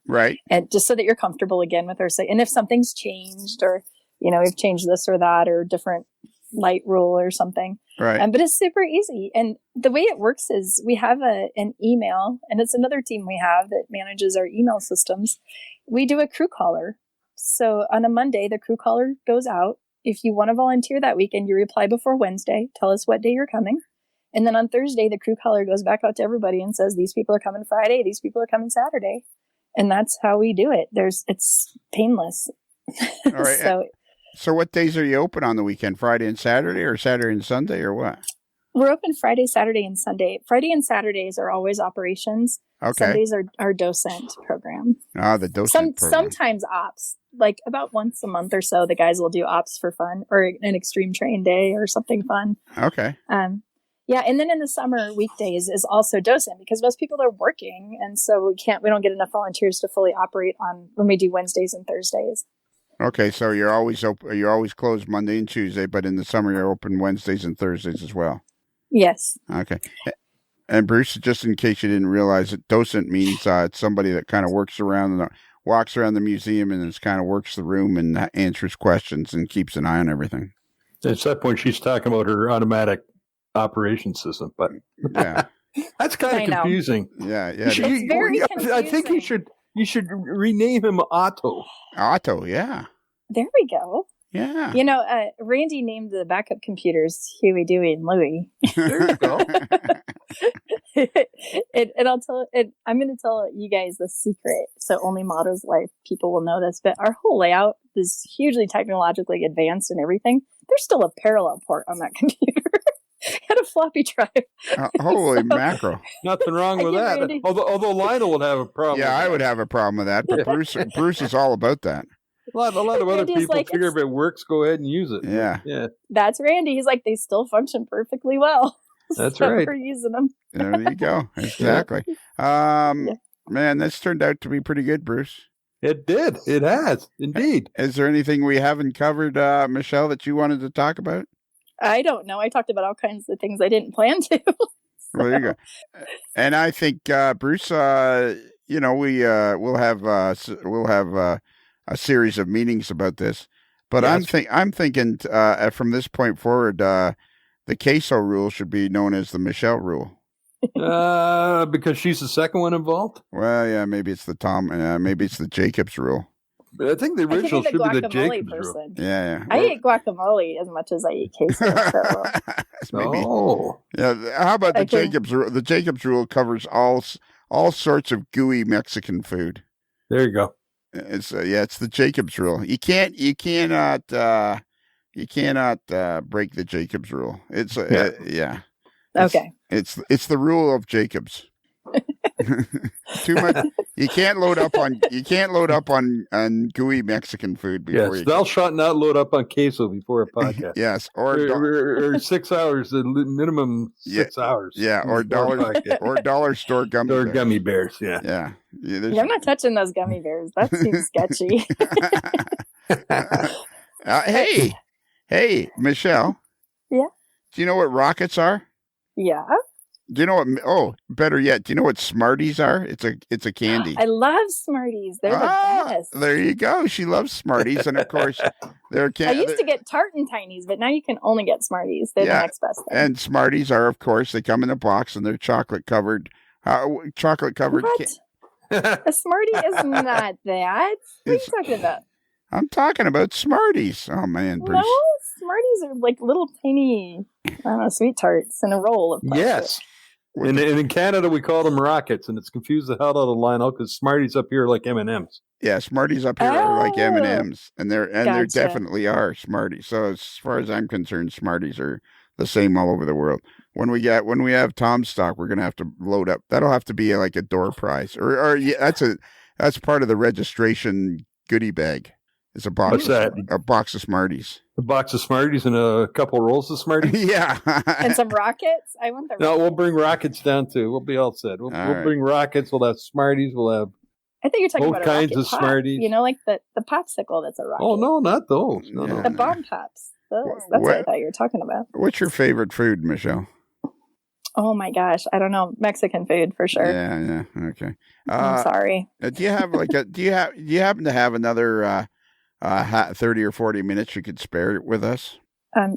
right. And just so that you're comfortable again with our site. And if something's changed, or, we've changed this or that, or different light rule or something. Right. But it's super easy. And the way it works is we have an email, and it's another team we have that manages our email systems. We do a crew caller. So on a Monday, the crew caller goes out if you want to volunteer that weekend, you reply before Wednesday. Tell us what day you're coming. And then on Thursday, the crew caller goes back out to everybody and says, these people are coming Friday. These people are coming Saturday. And that's how we do it. It's painless. All right. So what days are you open on the weekend? Friday and Saturday, or Saturday and Sunday, or what? We're open Friday, Saturday, and Sunday. Friday and Saturdays are always operations. Okay. Sundays are our docent program. The docent program. Sometimes ops. Like about once a month or so, the guys will do ops for fun, or an extreme train day or something fun. Okay. Yeah, and then in the summer, weekdays is also docent, because most people are working, and so we don't get enough volunteers to fully operate on when we do Wednesdays and Thursdays. Okay, so you're always open. You're always closed Monday and Tuesday, but in the summer you're open Wednesdays and Thursdays as well. Yes. Okay. And Bruce, just in case you didn't realize it, docent means it's somebody that kind of walks around the museum and just kind of works the room and answers questions and keeps an eye on everything. At that point, she's talking about her automatic operation system, but yeah, that's kind of confusing. Yeah. It's very confusing. I think you should rename him Otto. Otto, yeah. There we go. Yeah. Randy named the backup computers Huey, Dewey, and Louie. There you go. I'm going to tell you guys the secret, so only ModelersLife people will know this, but our whole layout is hugely technologically advanced and everything. There's still a parallel port on that computer. And a floppy drive. Holy mackerel. Nothing wrong with that. Randy. Although Lionel would have a problem. Yeah, I would have a problem with that, but Bruce is all about that. A lot of other Randy's people figure if it works, go ahead and use it. Yeah. That's Randy. He's like, they still function perfectly well. That's so right. We're using them. There you go. Exactly. Man, this turned out to be pretty good, Bruce. It did. It has, indeed. Is there anything we haven't covered, Michelle, that you wanted to talk about? I don't know. I talked about all kinds of things I didn't plan to. Well, there you go. And I think, Bruce, we'll have a series of meetings about this. But yes. I'm thinking from this point forward, the queso rule should be known as the Michelle rule. Because she's the second one involved? Well, yeah, maybe it's the Jacobs rule. But I think the original should be the Jacobs person. rule. Yeah. I eat guacamole as much as I eat queso. So. Yeah. How about the Jacobs rule? The Jacobs rule covers all sorts of gooey Mexican food. There you go. It's the Jacobs rule. You cannot break the Jacobs rule. It's yeah. Okay. It's the rule of Jacobs. Too much. You can't load up on gooey Mexican food before thou shalt not load up on queso before a podcast. Yes, or 6 hours, the minimum 6 hours. Yeah, or dollar store gummy bears. Gummy bears. Yeah. I'm not touching those gummy bears. That seems sketchy. Hey, Michelle. Yeah. Do you know what rockets are? Yeah. Do you know what? Oh, better yet, do you know what Smarties are? It's a candy. I love Smarties. They're the best. There you go. She loves Smarties, and of course, I used to get Tartan Tinies, but now you can only get Smarties. They're the next best thing. And Smarties are, of course, they come in a box and they're chocolate covered. What? A Smartie is not that. What are you talking about? I'm talking about Smarties. Oh man, Bruce. No, Smarties are like little tiny, sweet tarts in a roll of plastic. Yes. And in Canada, we call them rockets, and it's confused the hell out of Lionel because Smarties up here are like M&Ms. Yeah, Smarties up here are like M&Ms, and there definitely are Smarties. So as far as I'm concerned, Smarties are the same all over the world. When we have Tom's stock, we're gonna have to load up. That'll have to be like a door prize, or that's part of the registration goodie bag. It's a box. What's that? A box of Smarties. A box of Smarties and a couple rolls of Smarties? Yeah. And some rockets? I want the rockets. No, we'll bring rockets down too. We'll be all set. We'll bring rockets. We'll have Smarties. We'll have I think you're talking both about kinds of pop. Smarties. You know, like the popsicle that's a rocket. Oh, no, not those. No. The bomb pops. Those. That's what I thought you were talking about. What's your favorite food, Michelle? Oh my gosh, I don't know. Mexican food for sure. Yeah. Okay. I'm sorry. Do you have do you happen to have another 30 or 40 minutes you could spare with us?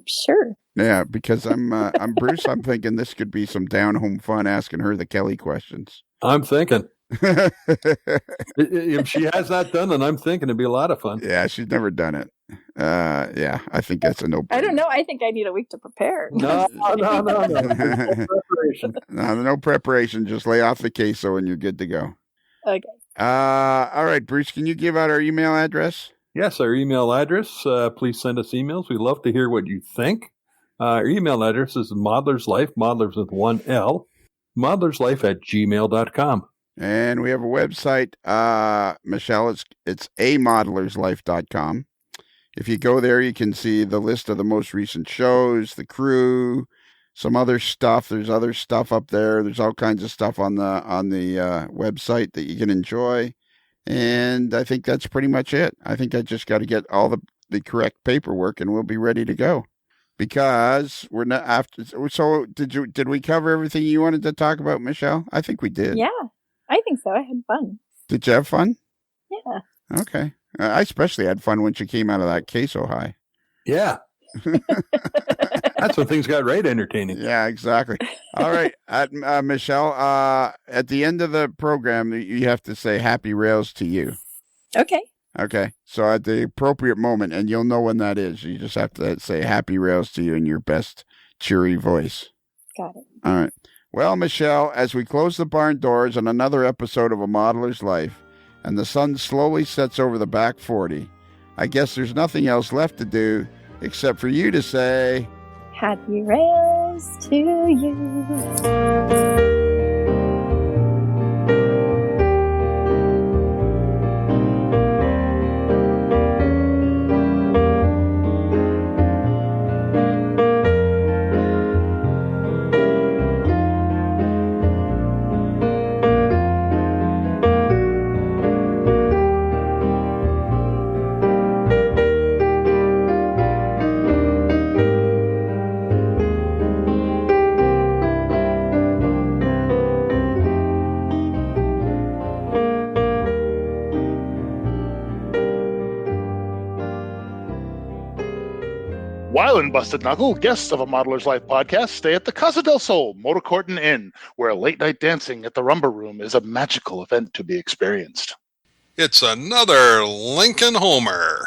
Sure. Yeah, because I'm Bruce. I'm thinking this could be some down-home fun asking her the Kelly questions. I'm thinking. If she has that done, then I'm thinking it'd be a lot of fun. Yeah, she's never done it. Yeah, I think that's a no. I don't know. I think I need a week to prepare. No. Preparation. No preparation. Just lay off the queso and you're good to go. Okay. All right, Bruce, can you give out our email address? Yes, our email address. Please send us emails. We'd love to hear what you think. Our email address is ModelersLife, modelers with one L, ModelersLife@gmail.com. And we have a website, Michelle, it's amodelerslife.com. If you go there, you can see the list of the most recent shows, the crew, some other stuff. There's other stuff up there. There's all kinds of stuff on the website that you can enjoy. And I think that's pretty much it. I think I just got to get all the correct paperwork and we'll be ready to go. Because we're not after. So did we cover everything you wanted to talk about, Michelle? I think we did. Yeah, I think so. I had fun. Did you have fun? Yeah. Okay. I especially had fun when she came out of that queso high. Yeah. That's when things got right entertaining. Yeah, exactly. All right, Michelle, at the end of the program, you have to say happy rails to you. Okay. Okay. So at the appropriate moment, and you'll know when that is, you just have to say happy rails to you in your best cheery voice. Got it. All right. Well, Michelle, as we close the barn doors on another episode of A Modeler's Life, and the sun slowly sets over the back 40, I guess there's nothing else left to do except for you to say, happy rails to you. While in Busted Knuckle, guests of A Modeler's Life podcast stay at the Casa del Sol Motor Court and Inn, where late-night dancing at the Rumba Room is a magical event to be experienced. It's another Lincoln Homer.